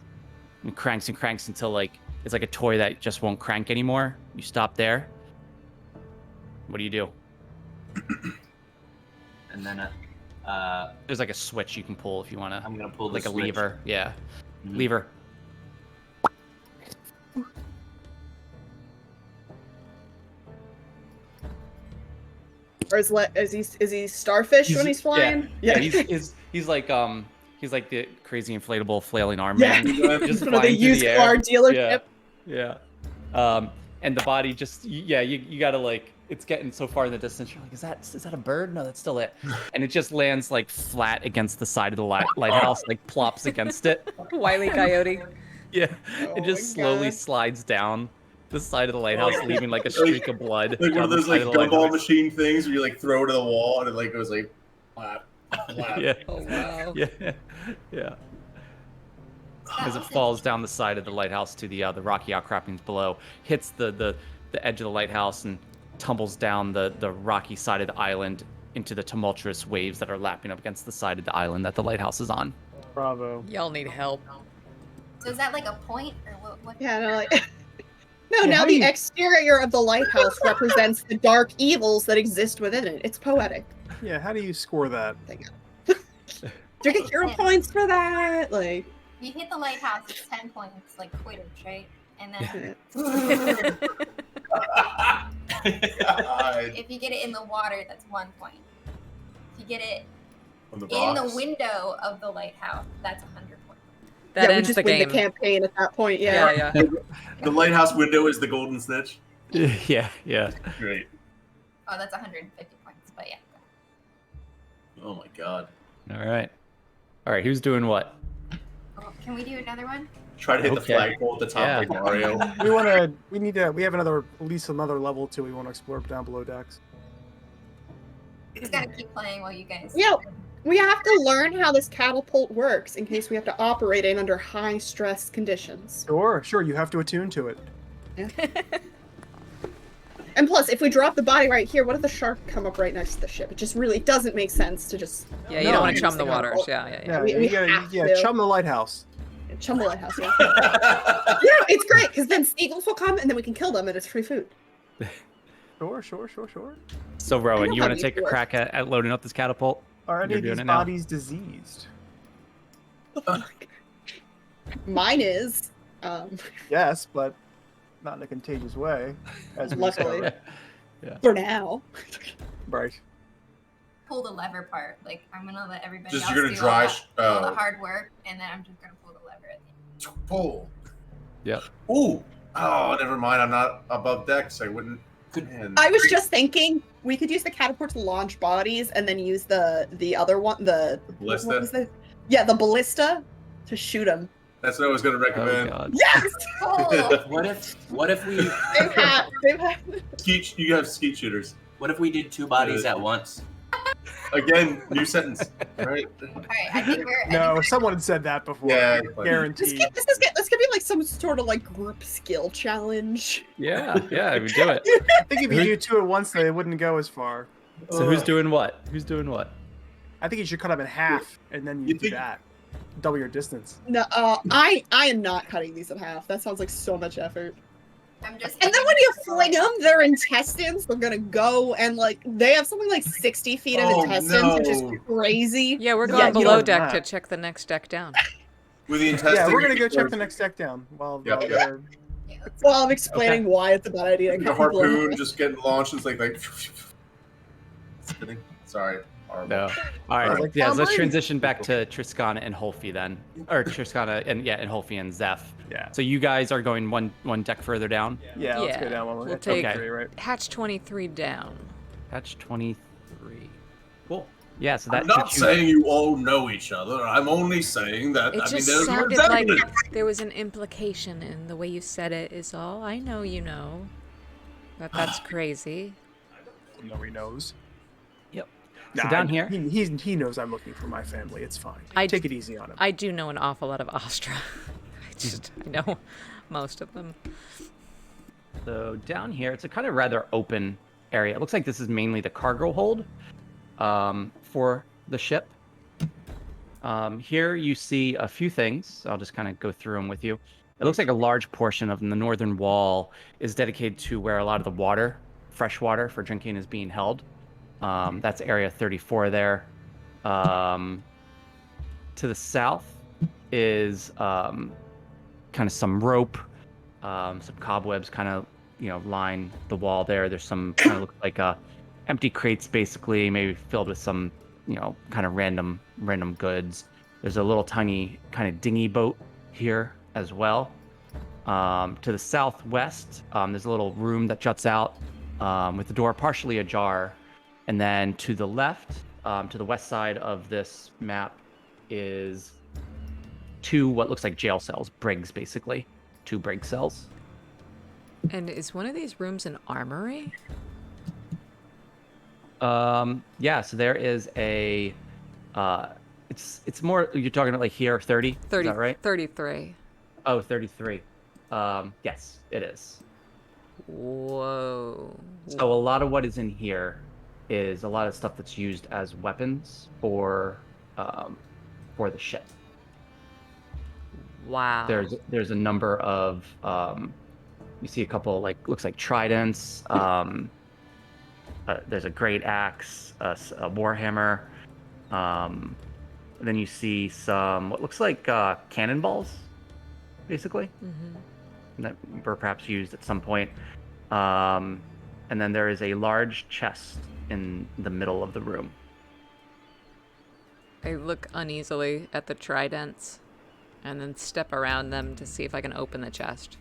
And cranks until like it's like a toy that just won't crank anymore. You stop there. What do you do? And then There's like a switch you can pull if you want to. I'm going to pull Like the a switch. lever. Yeah. Mhm. Lever. Or is he starfish when he's flying? Yeah, he's like the crazy inflatable flailing arm man. Just One of the flying through used the air. car dealership. Yeah. And the body just you gotta like it's getting so far in the distance. You're like, is that a bird? No, that's still it. And it just lands like flat against the side of the lighthouse, like plops against it. Wile E. Coyote. Yeah. Oh It just my slowly God. slides down the side of the lighthouse, leaving like a streak of blood. Like one down of the those side like of the gumball lighthouse. machine things where you like throw it to the wall and it like goes like flap, flap. Yeah. Oh wow. Yeah. Yeah. As it falls down the side of the lighthouse to the rocky outcroppings below, hits the edge of the lighthouse and tumbles down the rocky side of the island into the tumultuous waves that are lapping up against the side of the island that the lighthouse is on. Bravo. Y'all need help. So is that like a point or what? Yeah, no, like. No, Yeah, now how the do you- exterior of the lighthouse represents the dark evils that exist within it. It's poetic. Yeah, how do you score that? Do you get hero points for that? Like, If you hit the lighthouse, it's 10 points, like Quidditch, right? And then God. if you get it in the water, that's 1 point. If you get it On the in the rocks. window of the lighthouse, that's 100 points. That yeah, we ends just the win game. the campaign at that point. Yeah. Yeah. The lighthouse window is the golden snitch. Yeah. Great. Oh, that's 150 points, but yeah. Oh my god. All right. Who's doing what? Oh, can we do another one? Try to hit the Okay. flagpole at the top Yeah. like Mario. We have at least another level too. We want to explore down below decks. Just gotta keep playing while you guys. Yeah, we have to learn how this catapult works in case we have to operate it under high stress conditions. Sure. You have to attune to it. And plus, if we drop the body right here, what if the shark come up right next to the ship? It just really doesn't make sense to just. Yeah, you No, don't want it's to chum the the waters. catapult. Yeah. We have to. Chum the lighthouse. Chum the lighthouse. Yeah. It's great because then seagulls will come and then we can kill them and it's free food. Sure. So I Rowan, know you how want to these take a work. crack at loading up this catapult? Are any You're of doing these it now. bodies diseased? Mine is. Yes, but not in a contagious way, as we Luckily. discovered. For now. Right. Pull the lever part. Like I'm gonna let everybody Just else you're gonna do dry. all the hard work, and then I'm just gonna pull the lever at the end. Pull. Yep. Ooh. Oh, never mind. I'm not above deck, so I wouldn't. Man. I was just thinking we could use the catapult to launch bodies and then use the other one, the ballista? What was the, yeah, the ballista to shoot them. That's what I was gonna Oh recommend. god. Yes! Pull. What if we They've had You have skeet shooters. what if we did 2 bodies at once? Again, new sentence. Right? All right, I think we're. No, someone had said that before. Yeah. Guaranteed. this could be like some sort of like group skill challenge. Yeah, we do it. I think if you do 2 at once, they wouldn't go as far. So who's doing what? Who's doing what? I think you should cut them in half, and then you do think- that. Double your distance. No, I am not cutting these in half. That sounds like so much effort. I'm just. And then when you fling them, their intestines are gonna go and like they have something like 60 feet of Oh, intestines, which is no. crazy. Yeah, we're Yeah, going you below don't deck want to check the next deck down. With the intestines. Yeah, we're gonna go check the next deck down while Yep. they're. Yeah, let's Well, I'm explaining why it's a bad idea to The cut people in harpoon half. just getting launched. It's like spinning. Sorry. Horrible. No. All right. Like, Yeah, so let's Cameron? transition back to Triskana and Holfi then. Or Triskana and Holfi and Zeph. Yeah. So you guys are going one deck further down. Yeah, let's go Yeah, down one. we'll That's take- okay, right? Hatch 23 down. Patch 23. Cool. Yeah, so that I'm not puts you- saying you all know each other. I'm only saying that. It I mean, just there's more sounded like evidence. there was an implication in the way you said it is all. I know you know. But that's crazy. No, he knows. Yep. So down here, he knows I'm looking for my family. It's fine. I- Take it easy on him. I do know an awful lot of Astra. I know most of them. so down here, it's a kind of rather open area. It looks like this is mainly the cargo hold for the ship. Here you see a few things. I'll just kind of go through them with you. It looks like a large portion of the northern wall is dedicated to where a lot of the water, fresh water for drinking, is being held. That's area 34 there. To the south is kind of some rope, some cobwebs kind of, line the wall there. There's some kind of looks like empty crates, basically, maybe filled with some, kind of random goods. There's a little tiny kind of dinghy boat here as well. To the southwest, there's a little room that juts out with the door partially ajar. And then to the left, to the west side of this map, is 2 what looks like jail cells, brigs, basically. 2 brig cells. And is one of these rooms an armory? Yeah, so there is a it's more, you're talking about like here 30? 30, Is that right? 33. Oh, 33. Yes, it is. Whoa. So a lot of what is in here is a lot of stuff that's used as weapons for the ship. Wow. There's a number of you see a couple looks like tridents. There's a great axe, a warhammer. Then you see some what looks like cannonballs, basically, that were perhaps used at some point. And then there is a large chest in the middle of the room. I look uneasily at the tridents and then step around them to see if I can open the chest.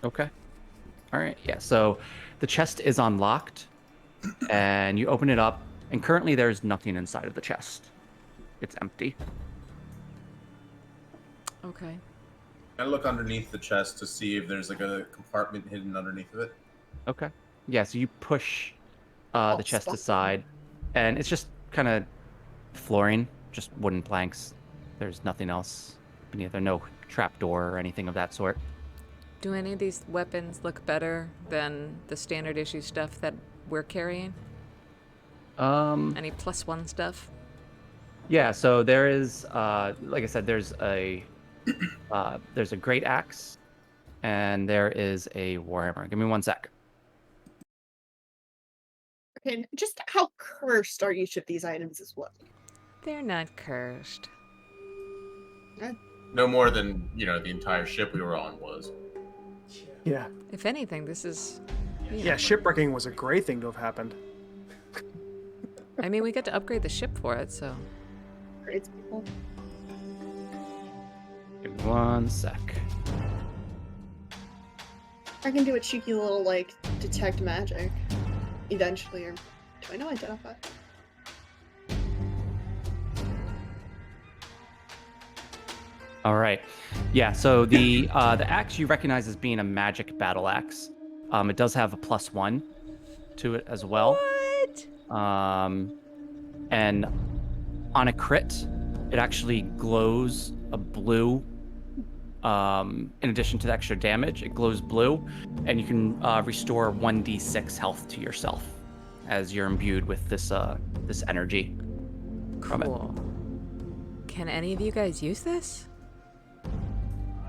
Okay. All right. Yeah. So the chest is unlocked, and you open it up, and currently there's nothing inside of the chest. It's empty. Okay. I look underneath the chest to see if there's like a compartment hidden underneath of it. Okay. Yeah, so you push Oh, the chest spot. aside, and it's just kind of flooring, just wooden planks. There's nothing else beneath there, no trapdoor or anything of that sort. Do any of these weapons look better than the standard issue stuff that we're carrying? Any +1 stuff? Yeah, so there is, like I said, there's a great axe, and there is a warhammer. Give me 1 sec. Okay, just how cursed are each of these items as well? They're not cursed. No more than, the entire ship we were on was. Yeah. If anything, this is... Yeah, shipwrecking was a great thing to have happened. I mean, we get to upgrade the ship for it, so... Great people. Give me 1 sec. I can do a cheeky little, like, detect magic. Eventually, or... Do I know identify? All right. Yeah, so the axe you recognize as being a magic battle axe. It does have a +1 to it as well. What? And on a crit, it actually glows a blue. In addition to the extra damage, it glows blue, and you can restore 1d6 health to yourself as you're imbued with this energy from it. Cool. Can any of you guys use this?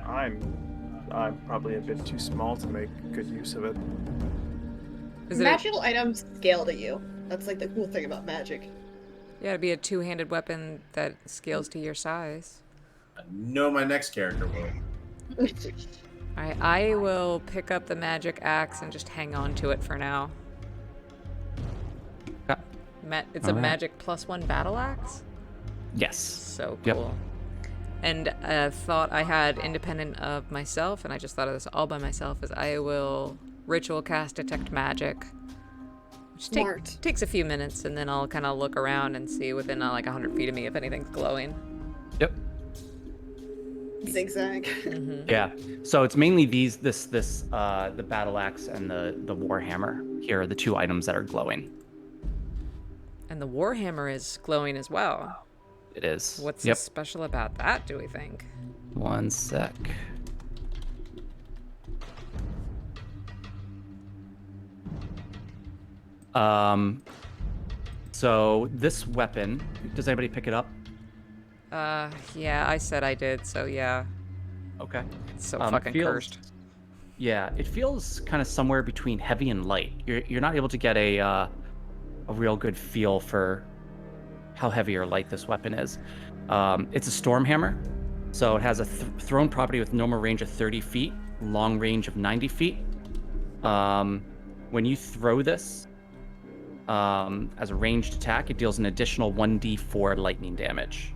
I'm probably a bit too small to make good use of it. Is it Magical items scale to you. That's like the cool thing about magic. Yeah, it'd be a two-handed weapon that scales to your size. I know my next character will. Alright, I will pick up the magic axe and just hang on to it for now. Okay. It's a Alright. magic +1 battle axe? Yes. So Yep. cool. And a thought I had independent of myself, and I just thought of this all by myself, is I will ritual cast detect magic. Which Smart. takes a few minutes, and then I'll kind of look around and see within like 100 feet of me if anything's glowing. Yep. Zigzag. Yeah. So it's mainly the battle axe and the warhammer. Here are the two items that are glowing. And the warhammer is glowing as well. It is. What's Yep. so special about that, do we think? 1 sec. So this weapon, does anybody pick it up? Yeah, I said I did, so yeah. Okay. It's so It fucking cursed. Yeah, it feels kind of somewhere between heavy and light. You're not able to get a real good feel for how heavy or light this weapon is. It's a storm hammer, so it has a thrown property with normal range of 30 feet, long range of 90 feet. When you throw this as a ranged attack, it deals an additional 1d4 lightning damage,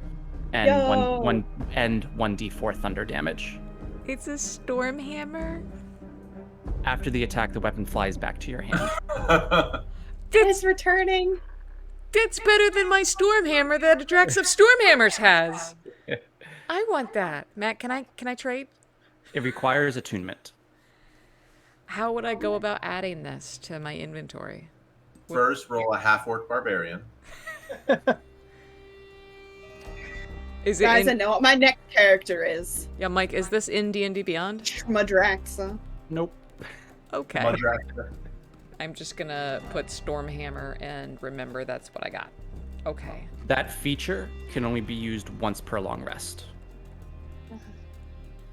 and Yo. 1d4 thunder damage. It's a storm hammer? After the attack, the weapon flies back to your hand. It's returning. That's better than my storm hammer that Drax of Stormhammers has. I want that. Matt, can I trade? It requires attunement. How would I go about adding this to my inventory? First, roll a half-orc barbarian. Is it Guys, I in... know what my next character is. Yeah, Mike, is this in D&D Beyond? Madraxa. Nope. Okay. Madraxa. I'm just gonna put Stormhammer and remember that's what I got. Okay. That feature can only be used once per long rest.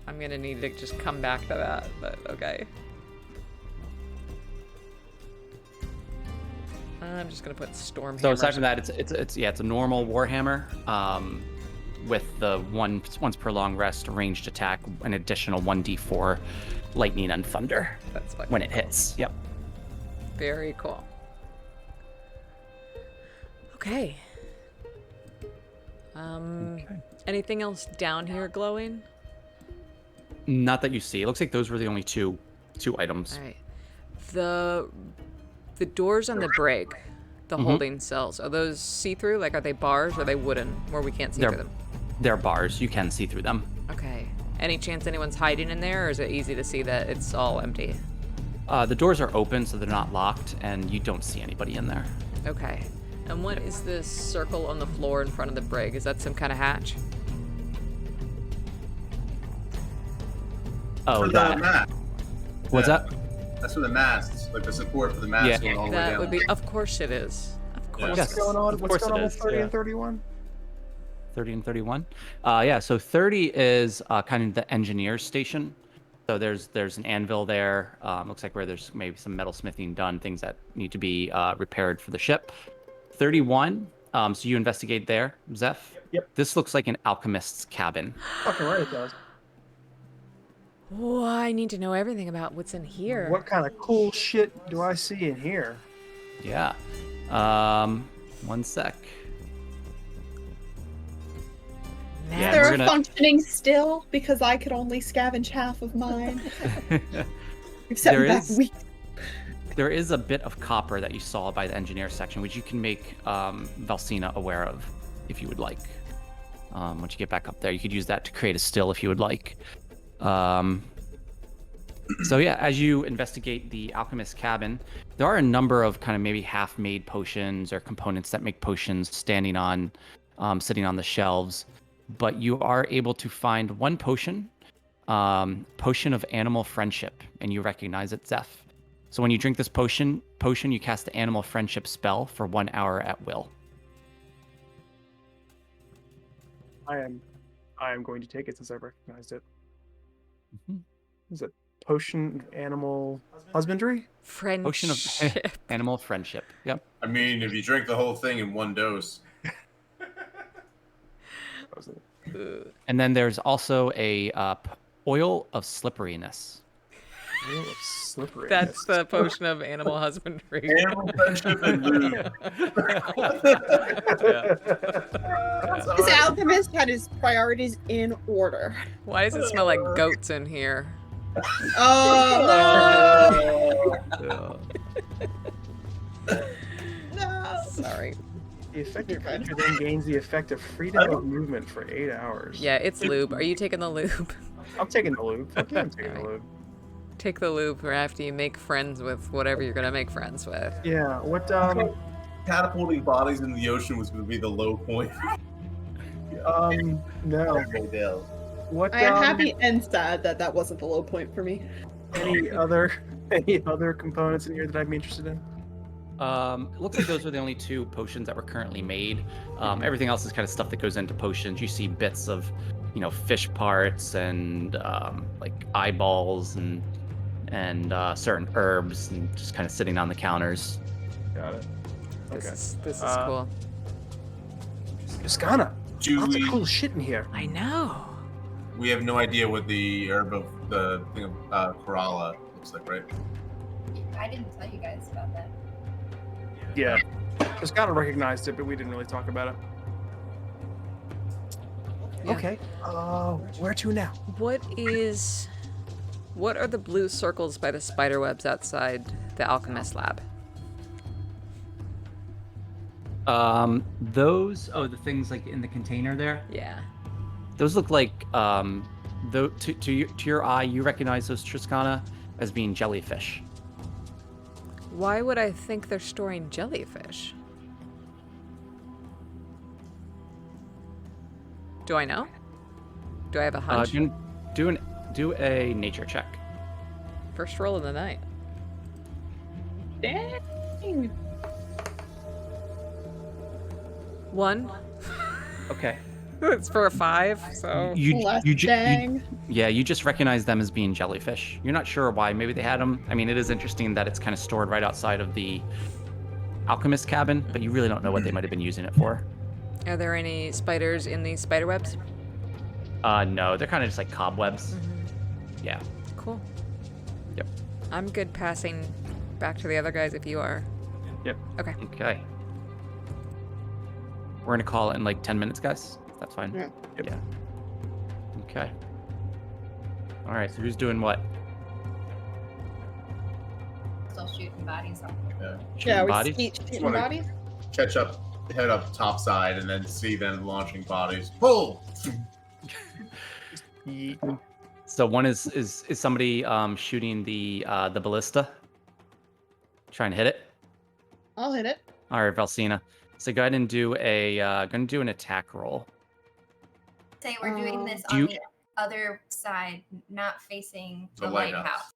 I'm gonna need to just come back to that, but okay. I'm just gonna put Stormhammer. So aside from that, it's a normal warhammer with the once per long rest ranged attack, an additional 1d4 lightning and thunder That's fucking when it cool. hits. Yep. Very cool. Okay. Anything else down here glowing? Not that you see. It looks like those were the only two items. All right. The doors on the brig, the holding cells, are those see-through? Like, are they bars or are they wooden where we can't see through them? They're bars. You can see through them. Okay. Any chance anyone's hiding in there, or is it easy to see that it's all empty? The doors are open, so they're not locked, and you don't see anybody in there. Okay. And what is this circle on the floor in front of the brig? Is that some kind of hatch? Oh, For the that. mast. What's Yeah. that? That's for the masts, like the support for the mast Yeah. going all the way That down. would be. Of course it is. Of Yeah. course. Yes. What's going on? of What's course going on it with is, 30 yeah. and 31? 30 and 31. Yeah, so 30 is kind of the engineer's station. So there's an anvil there. Looks like where there's maybe some metal smithing done, things that need to be repaired for the ship. 31. So you investigate there, Zeph. Yep. This looks like an alchemist's cabin. Fucking right it does. Oh, I need to know everything about what's in here. What kind of cool shit do I see in here? Yeah. One sec. Man. Yeah, They're we're gonna- functioning still because I could only scavenge half of mine. You've set There me back is- weeks. There is a bit of copper that you saw by the engineer section, which you can make Valsina aware of if you would like. Once you get back up there, you could use that to create a still if you would like. So yeah, as you investigate the alchemist's cabin, there are a number of kind of maybe half-made potions or components that make potions sitting on the shelves. But you are able to find one potion, potion of animal friendship, and you recognize it, Zeph. So when you drink this potion, you cast the animal friendship spell for 1 hour at will. I am going to take it since I recognized it. Mhm. Is it potion of animal husbandry? Friendship. Potion of animal friendship. Yep. I mean, if you drink the whole thing in one dose. And then there's also a oil of slipperiness. Oil of slippery. That's the potion of animal husbandry. Animal friendship and lube. This alchemist had his priorities in order. Why does it smell like goats in here? Oh Yeah. no! Sorry. The affected You're good. creature then gains the effect of freedom of movement for 8 hours. Yeah, it's lube. Are you taking the lube? I'm taking the lube. Fuck yeah, I'm taking the lube. Take the lube for after you make friends with whatever you're gonna make friends with. Yeah, what, Catapulting bodies in the ocean was going to be the low point. no. What, I am happy and sad that that wasn't the low point for me. any other components in here that I'd be interested in? It looks like those are the only two potions that were currently made. Everything else is kind of stuff that goes into potions. You see bits of, fish parts and like eyeballs and certain herbs and just kind of sitting on the counters. Got it. Okay. This is Uh, cool. Yuskana, Do lots of we, cool shit in here. I know. we have no idea what the herb of the thing of Kerala looks like, right? I didn't tell you guys about that. Yeah. Yuskana recognized it, but we didn't really talk about it. Yeah. Okay. Where to now? What are the blue circles by the spider webs outside the alchemist lab? The things like in the container there. Yeah. Those look like to your eye, you recognize those, Triskana, as being jellyfish. Why would I think they're storing jellyfish? Do I know? Do I have a hunch? Do a nature check. First roll of the night. Dang. 1. Okay. It's for a 5, so Less dang. You just recognize them as being jellyfish. You're not sure why. Maybe they had them. I mean, it is interesting that it's kind of stored right outside of the alchemist cabin, but you really don't know what they might have been using it for. Are there any spiders in these spider webs? No, they're kind of just like cobwebs. Yeah. Cool. Yep. I'm good passing back to the other guys if you are. Yep. Okay. Okay. We're gonna call it in like 10 minutes, guys. That's fine. Yeah. Yep. Yeah. Okay. All right. So who's doing what? Still shooting bodies up. Yeah, we bodies? shooting wanna- bodies. Catch up, head up top side, and then see them launching bodies. Pull! Yeetin. So one is somebody shooting the ballista, trying to hit it. I'll hit it. All right, Valsina. So go ahead and do an attack roll. Say we're doing this Do on you- the other side, not facing The the lighthouse. lighthouse.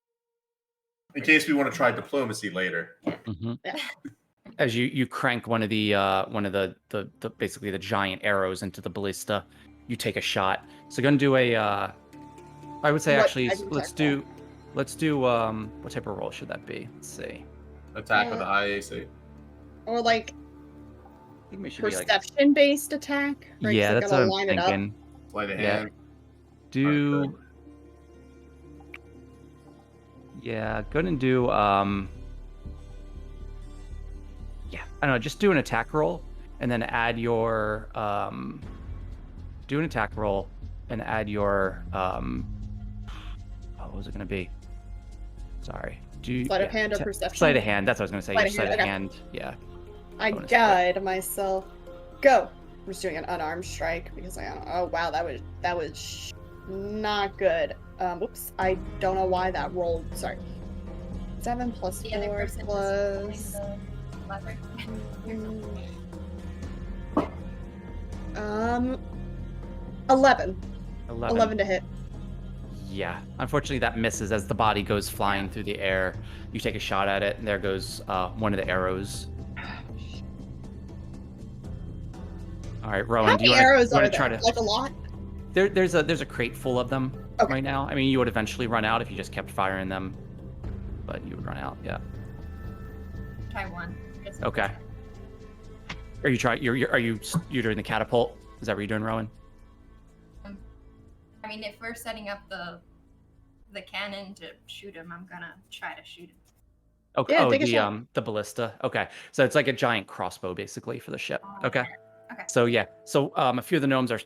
In case we want to try diplomacy later. Mhm. Yeah. As you crank one of the basically the giant arrows into the ballista, you take a shot. So gonna do a I would say What actually type of let's attack do what type of roll should that be? Let's see. Attack with a high AC. Or like I think we should be like perception-based attack. Right? yeah, 'Cause I that's gotta what I'm line it up. thinking. Sleight of Yeah. hand. Do yeah, go ahead and do yeah, I don't know, just do an attack roll and then add your do an attack roll and add your what was it gonna be? Sorry. Sleight of hand or perception? Sleight of hand, that's what I was gonna say. Sleight Your of sleight hand, of hand, yeah. I bonus guide myself. Go. I'm just doing an unarmed strike because oh wow, that was not good. Whoops, I don't know why that rolled. Sorry. 7 plus The other 4 person plus. is pulling the lever. 11. 11. 11 to hit. Yeah, unfortunately that misses as the body goes flying through the air. You take a shot at it, and there goes one of the arrows. All right, Rowan, How do you many arrows want are to try there? to? Like a lot? There's a crate full of them Okay. right now. I mean, you would eventually run out if you just kept firing them, but you would run out. Yeah. Try one. Just Okay. Are you trying? You're doing the catapult? Is that what you're doing, Rowan? I mean, if we're setting up the cannon to shoot him, I'm gonna try to shoot him. Okay. Yeah, Oh, take a shot. the ballista. Okay. So it's like a giant crossbow basically for the ship. Okay. Okay. So yeah. So a few of the gnomes are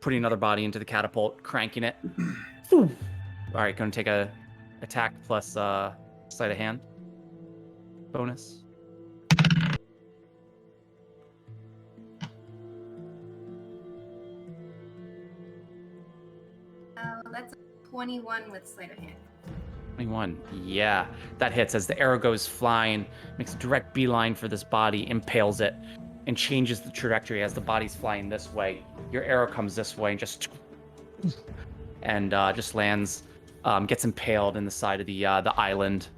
putting another body into the catapult, cranking it. All right, going to take a attack plus sleight of hand bonus. That's 21 with sleight of hand. 21. Yeah, that hits as the arrow goes flying, makes a direct beeline for this body, impales it, and changes the trajectory as the body's flying this way. Your arrow comes this way and just lands, gets impaled in the side of the island,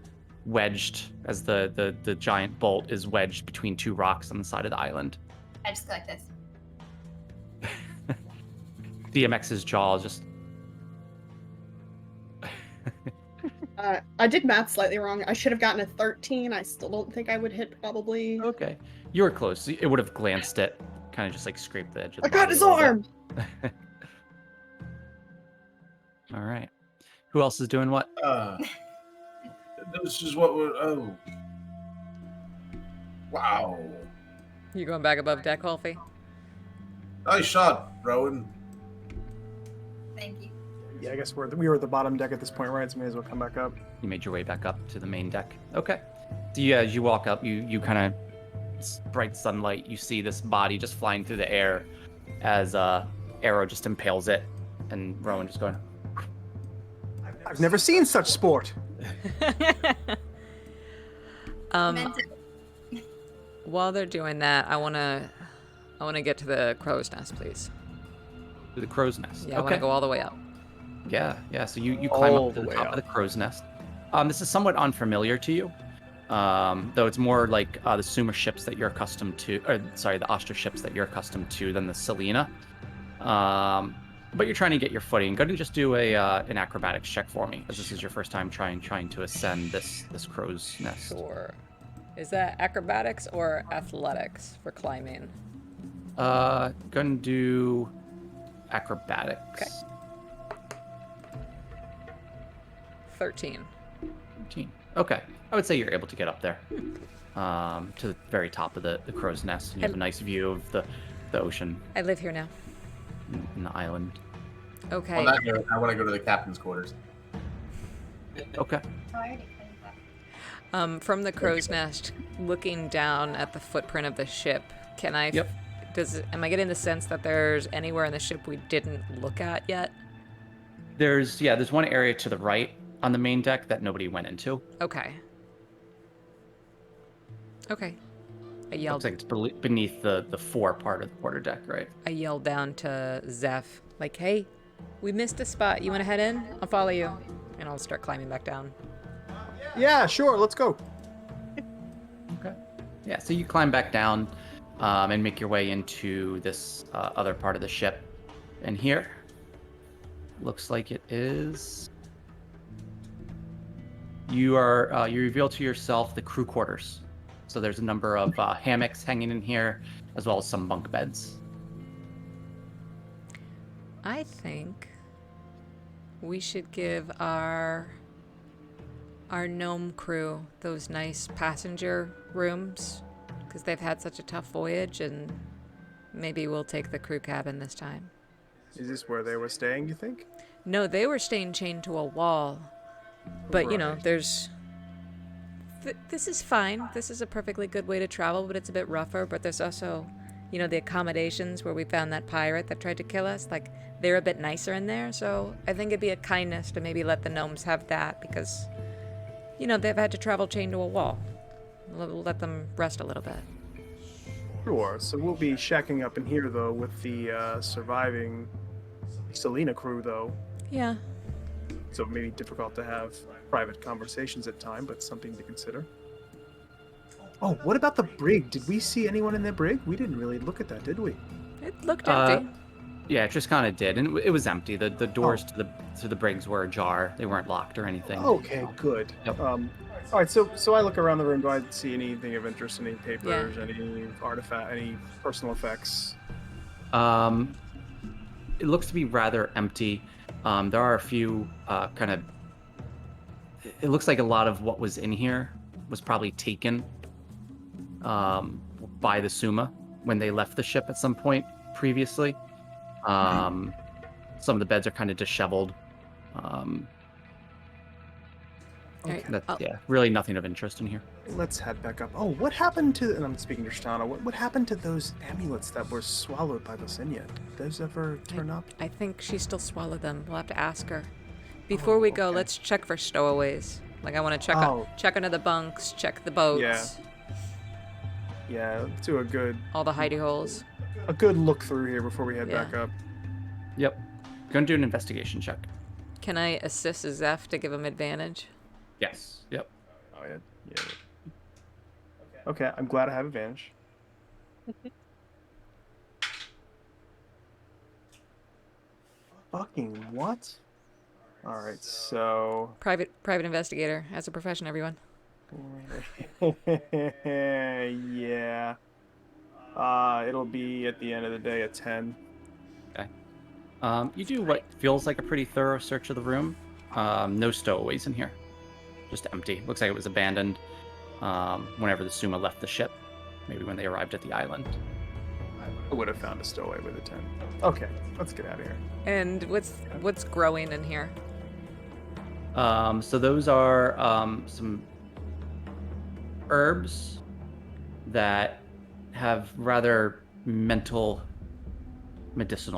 wedged as the giant bolt is wedged between two rocks on the side of the island. I just go like this. DMX's jaw is just I did math slightly wrong. I should have gotten a 13. I still don't think I would hit probably. okay. You were close. It would have glanced it, kind of just like scraped the edge of the I got body his a little arm! bit. All right. Who else is doing what? This is what we're. Oh. Wow. You going back above deck, Wolfie? Nice shot, Rowan. Thank you. Yeah, I guess we were at the bottom deck at this point, right? So may as well come back up. You made your way back up to the main deck. Okay. So yeah, as you walk up, you kind of bright sunlight. You see this body just flying through the air as arrow just impales it, and Rowan just going. I've never seen such sport. Meant it. While they're doing that, I wanna get to the crow's nest, please. To the crow's nest. Yeah, I wanna go all the way up. Yeah. So you climb All up to the the way top up. of the crow's nest. This is somewhat unfamiliar to you, though it's more like the Sumer ships that you're accustomed to, or sorry, the Oster ships that you're accustomed to than the Selena. But you're trying to get your footing. Go ahead and just do an acrobatics check for me, as this is your first time trying to ascend this crow's nest. Sure. Is that acrobatics or athletics for climbing? Gonna do acrobatics. Okay. 13. 13. Okay. I would say you're able to get up there, to the very top of the crow's nest, and you have a nice view of the ocean I live here now. and the island. Okay. On that note, I want to go to the captain's quarters. Okay. Oh, I already claimed that. From the crow's nest, looking down at the footprint of the ship, can I? Yep. Am I getting the sense that there's anywhere in the ship we didn't look at yet? There's one area to the right on the main deck that nobody went into. Okay. Okay. I Looks yelled. like it's beneath the fore part of the quarter deck, right? I yelled down to Zeph, like, "Hey, we missed a spot. You want to head in? I'll follow you." And I'll start climbing back down. Yeah, sure. Let's go. Okay. Yeah, so you climb back down and make your way into this other part of the ship. And here, looks like it is. You reveal to yourself the crew quarters. So there's a number of hammocks hanging in here, as well as some bunk beds. I think we should give our gnome crew those nice passenger rooms, because they've had such a tough voyage, and maybe we'll take the crew cabin this time. Is this where they were staying, you think? No, they were staying chained to a wall. But, you know, Right. there's... this is fine. This is a perfectly good way to travel, but it's a bit rougher. But there's also, you know, the accommodations where we found that pirate that tried to kill us. Like, they're a bit nicer in there. So I think it'd be a kindness to maybe let the gnomes have that because, you know, they've had to travel chained to a wall. We'll let them rest a little bit. Sure. So we'll be shacking up in here, though, with the surviving Selena crew, though. Yeah. So it may be difficult to have private conversations at time, but something to consider. Oh, what about the brig? Did we see anyone in the brig? We didn't really look at that, did we? It looked empty. Yeah, it just kind of did, and it was empty. The doors to the brigs were ajar; they weren't locked or anything. Okay, good. Yep. All right, so I look around the room. Do I see anything of interest? Any papers? Any artifact? Any personal effects? It looks to be rather empty. There are a few kind of. It looks like a lot of what was in here was probably taken by the Suma when they left the ship at some point previously. Some of the beds are kind of disheveled. Really nothing of interest in here. Let's head back up. Oh, what happened to? And I'm speaking to Shtana. What happened to those amulets that were swallowed by Licinia? Did those ever turn up? I think she still swallowed them. We'll have to ask her. Before we go, okay. let's check for stowaways. Like, I want to check under the bunks, check the boats. Yeah, let's do all the hidey holes. a good look through here before we head Yeah. back up. Yep. Gonna do an investigation check. Can I assist Zeph to give him advantage? Yes. Yep. Oh yeah. Yeah. Okay, I'm glad I have advantage. Fucking what? All right, so Private investigator as a profession, everyone. yeah. It'll be at the end of the day a 10. You do what feels like a pretty thorough search of the room. No stowaways in here. Just empty. Looks like it was abandoned whenever the Suma left the ship. Maybe when they arrived at the island. I would have found a stowaway with a 10. Okay, let's get out of here. And what's growing in here? So those are some herbs that have rather medicinal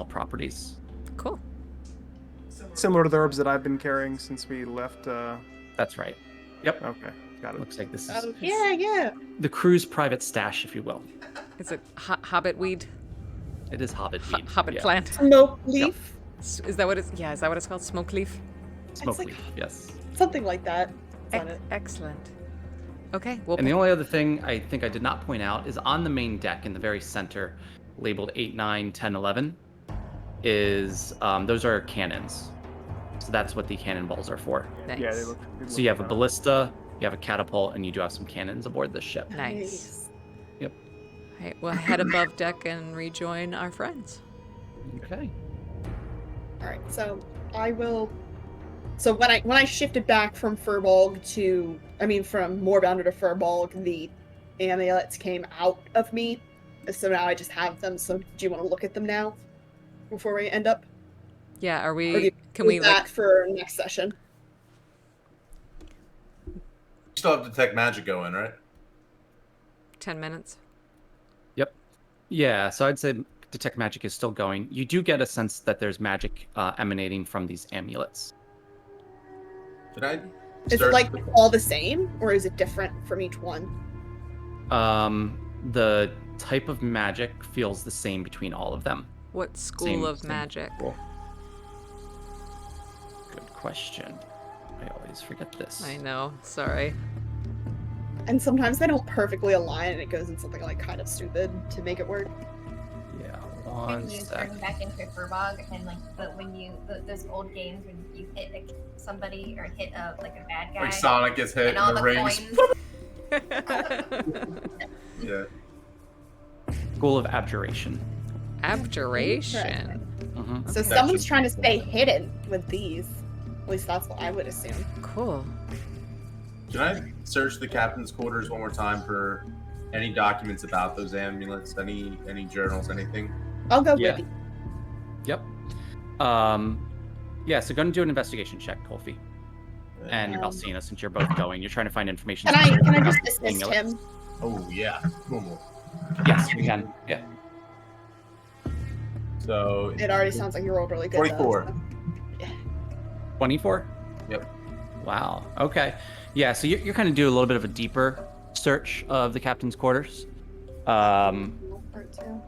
properties. Cool. Similar to the herbs that I've been carrying since we left. That's right. Yep. Okay, got it. Looks like this is Yeah. the crew's private stash, if you will. Is it hobbit weed? It is hobbit weed. Hobbit yeah. plant? Smoke leaf, Is that what it's? Yeah, is that what it's called? Smoke leaf? Smoke like- leaf, yes. something like that. It's on it. Excellent. Okay, well, And the only other thing I think I did not point out is on the main deck in the very center, labeled 8, 9, 10, 11, is those are cannons. So that's what the cannonballs are for. nice. Yeah, they look. So you have a ballista, you have a catapult, and you do have some cannons aboard the ship. Nice. Yep. All right, we'll head above deck and rejoin our friends. Okay. All right, so I will. So when I shifted back from from Moorbounder to Furbolg, the amulets came out of me. So now I just have them. So do you want to look at them now before we end up? Yeah, are Or do we? you Can we leave that like? for next session? You still have detect magic going, right? 10 minutes. Yep. Yeah, so I'd say detect magic is still going. You do get a sense that there's magic emanating from these amulets. Did I? Is it search like the- all the same, or is it different from each one? The type of magic feels the same between all of them. What school Same- of same magic? school. Good question. I always forget this. I know. Sorry. And sometimes they don't perfectly align, and it goes in something like kind of stupid to make it work. Yeah, Can one you sec. turn back into a furbog and like those old games when you hit somebody or hit a bad guy Like Sonic gets hit and all and the the rings. coins. Yeah. School of Abjuration. Abjuration. Mm-hmm. So Okay. someone's trying to stay hidden with these. At least that's what I would assume. Cool. Can I search the captain's quarters one more time for any documents about those amulets? Any journals? Anything? I'll go Yeah. with you. Yep. Yeah, so go and do an investigation check, Colfie. And Valsina, since you're both going, you're trying to find information. Can I specific just about the assist amulets. him? Oh yeah. Cool. Yes, you can. Yeah. So It already sounds like you rolled really good. 24. Though, so. 24? Yep. Wow. Okay. Yeah, so you're kind of doing a little bit of a deeper search of the captain's quarters. Part two.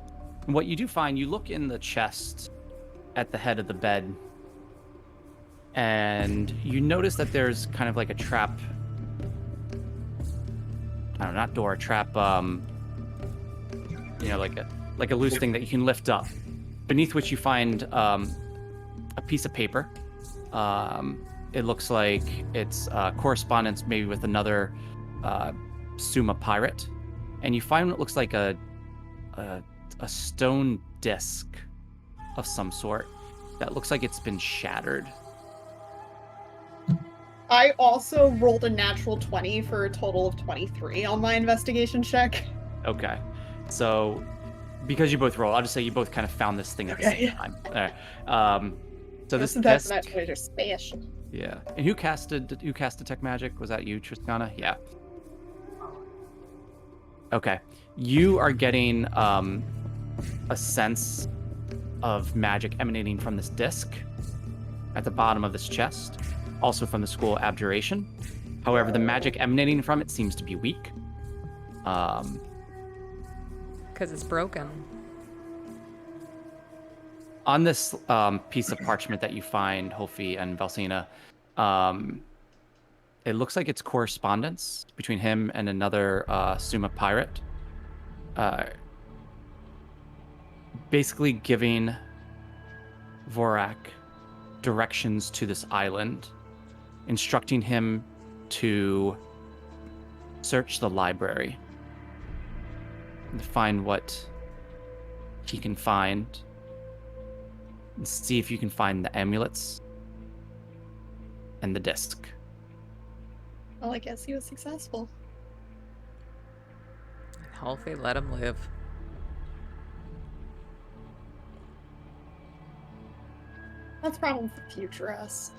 What you do find, you look in the chest at the head of the bed, and you notice that there's kind of like a trap. I don't know, not door, trap. Like a loose thing that you can lift up, beneath which you find a piece of paper. It looks like it's correspondence maybe with another Suma pirate, and you find what looks like a stone disc of some sort that looks like it's been shattered. I also rolled a natural 20 for a total of 23 on my investigation check. Okay, so because you both roll, I'll just say you both kind of found this thing at the Okay. same time. All right. So this That's disc, that are special. yeah. And who cast detect magic? Was that you, Tristana? Yeah. Okay. You are getting a sense of magic emanating from this disc at the bottom of this chest, also from the school Abjuration. However, the magic emanating from it seems to be weak. Because it's broken. On this piece of parchment that you find, Holfi and Valsina, it looks like it's correspondence between him and another Suma pirate. Basically giving Vorak directions to this island, instructing him to search the library and find what he can find, and see if you can find the amulets and the disc. Well, I guess he was successful. Healthy, let him live. That's a problem for future us.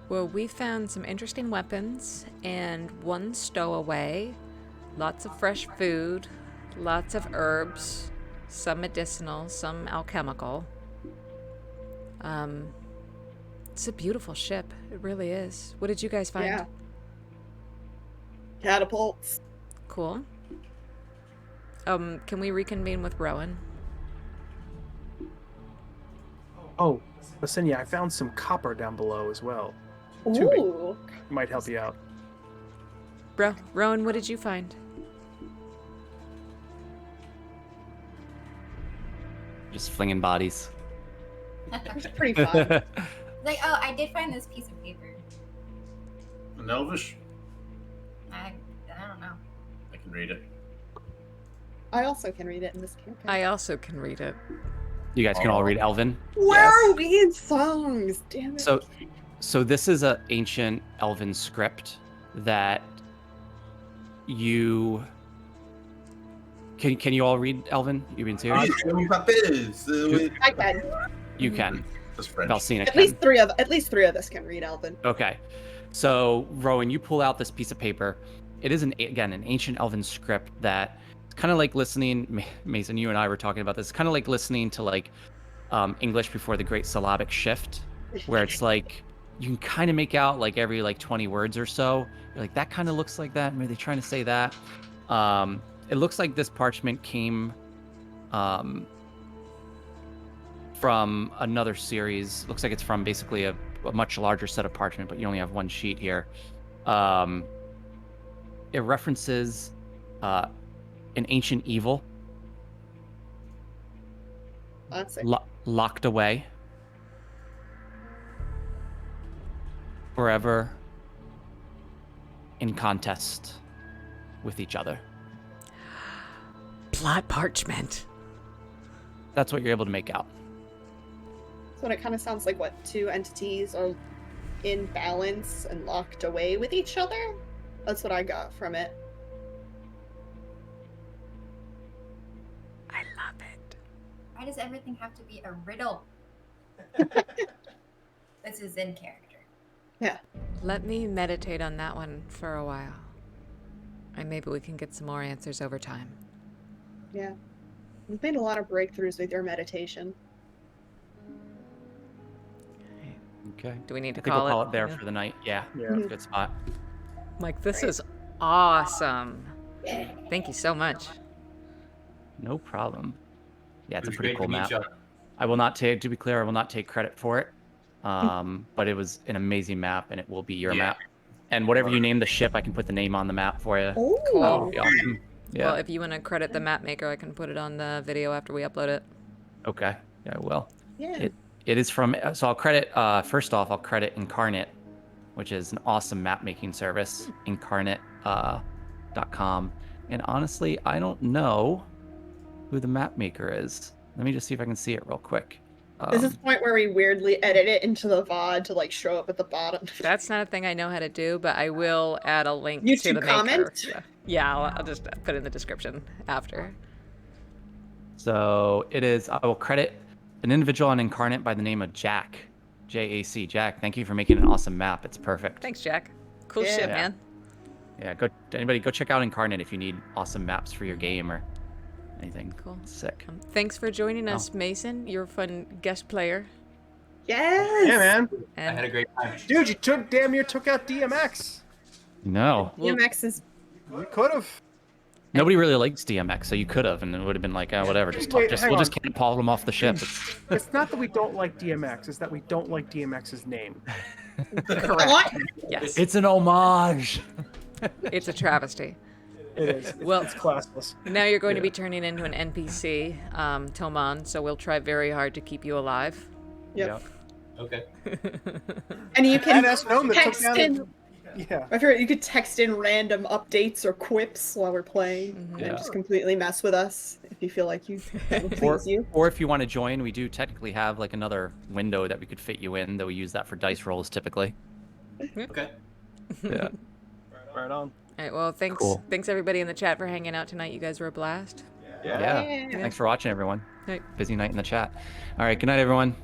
Well, we found some interesting weapons and one stowaway, lots of fresh food, lots of herbs, some medicinal, some alchemical. It's a beautiful ship. It really is. What did you guys find? Yeah. Catapults. Cool. Can we reconvene with Rowan? Oh, listen, yeah, I found some copper down below as well. Too big. Ooh. Might help you out. Rowan, what did you find? Just flinging bodies. It's pretty fun. Like, oh, I did find this piece of paper. An Elvish? I don't know. I can read it. I also can read it in this campaign. I also can read it. You guys can all read Elven. Where Yes. are we in songs? Damn it. So this is an ancient Elven script that you can you all read Elven? You being serious? I can. You can. That's French. Valsina At can. least three of us can read Elven. Okay. So, Rowan, you pull out this piece of paper. It is, again, an ancient Elven script that kind of like listening. Mason, you and I were talking about this. Kind of like listening to like English before the Great Syllabic Shift, where it's like you can kind of make out like every like 20 words or so. You're like, that kind of looks like that. Maybe they're trying to say that. It looks like this parchment came from another series. Looks like it's from basically a much larger set of parchment, but you only have one sheet here. It references an ancient evil Classic. locked away forever in contest with each other. Plot parchment. That's what you're able to make out. So it kind of sounds like what, two entities are in balance and locked away with each other? That's what I got from it. I love it. Why does everything have to be a riddle? This is in character. Yeah. Let me meditate on that one for a while. And maybe we can get some more answers over time. Yeah. You've made a lot of breakthroughs with your meditation. Okay. Do we need to I think we'll call it there Yeah. for the night. Yeah. Yeah. Mhm. Good spot. Like, this is awesome. Thank you so much. No problem. Yeah, it's It a was pretty great cool to meet map. you. I will not take, to be clear, I will not take credit for it. But it was an amazing map, and it will be your Yeah. map. And whatever you name the ship, I can put the name on the map for you. Oh, That would be awesome. Yeah. Well, if you want to credit the map maker, I can put it on the video after we upload it. Okay. Yeah, I will. yeah. It is from. So I'll credit. First off, I'll credit Incarnate, which is an awesome map making service. Incarnate.com. And honestly, I don't know who the map maker is. Let me just see if I can see it real quick. This is the point where we weirdly edit it into the VOD to like show up at the bottom. That's not a thing I know how to do, but I will add a link to YouTube the maker. comment? So, yeah, I'll just put it in the description after. So it is. I will credit an individual on Incarnate by the name of Jack. Jac. Jack, thank you for making an awesome map. It's perfect. Thanks, Jack. Cool Yeah. shit, Yeah. man. Yeah, anybody go check out Incarnate if you need awesome maps for your game or anything. Cool. Sick. Thanks for joining us, Mason. You're a fun guest player. Yes. Yeah, man. I had a And great time. Dude, you damn near took out DMX. No. DMX is You could have. Nobody really likes DMX, so you could have, and it would have been like, whatever. Just Wait, just hang we'll on. just catapult him off the ship. It's not that we don't like DMX, it's that we don't like DMX's name. correct. Yes, It's an homage. it's a travesty. It is. Well- It's classless. Now you're going to be turning into an NPC, Toman, so we'll try very hard to keep you alive. yep. Okay. And you can Badass gnome that took text down. in. Yeah. I figured you could text in random updates or quips while we're playing, Mhm. Yeah. and just completely mess with us if you feel like you that would Or, please you. or if you want to join, we do technically have like another window that we could fit you in. Though we use that for dice rolls typically. Okay. Yeah. Right on. All right, well, thanks, Cool. thanks everybody in the chat for hanging out tonight. You guys were a blast. Yeah. Yeah. Thanks for watching, everyone. Right. Busy night in the chat. All right. Good night, everyone.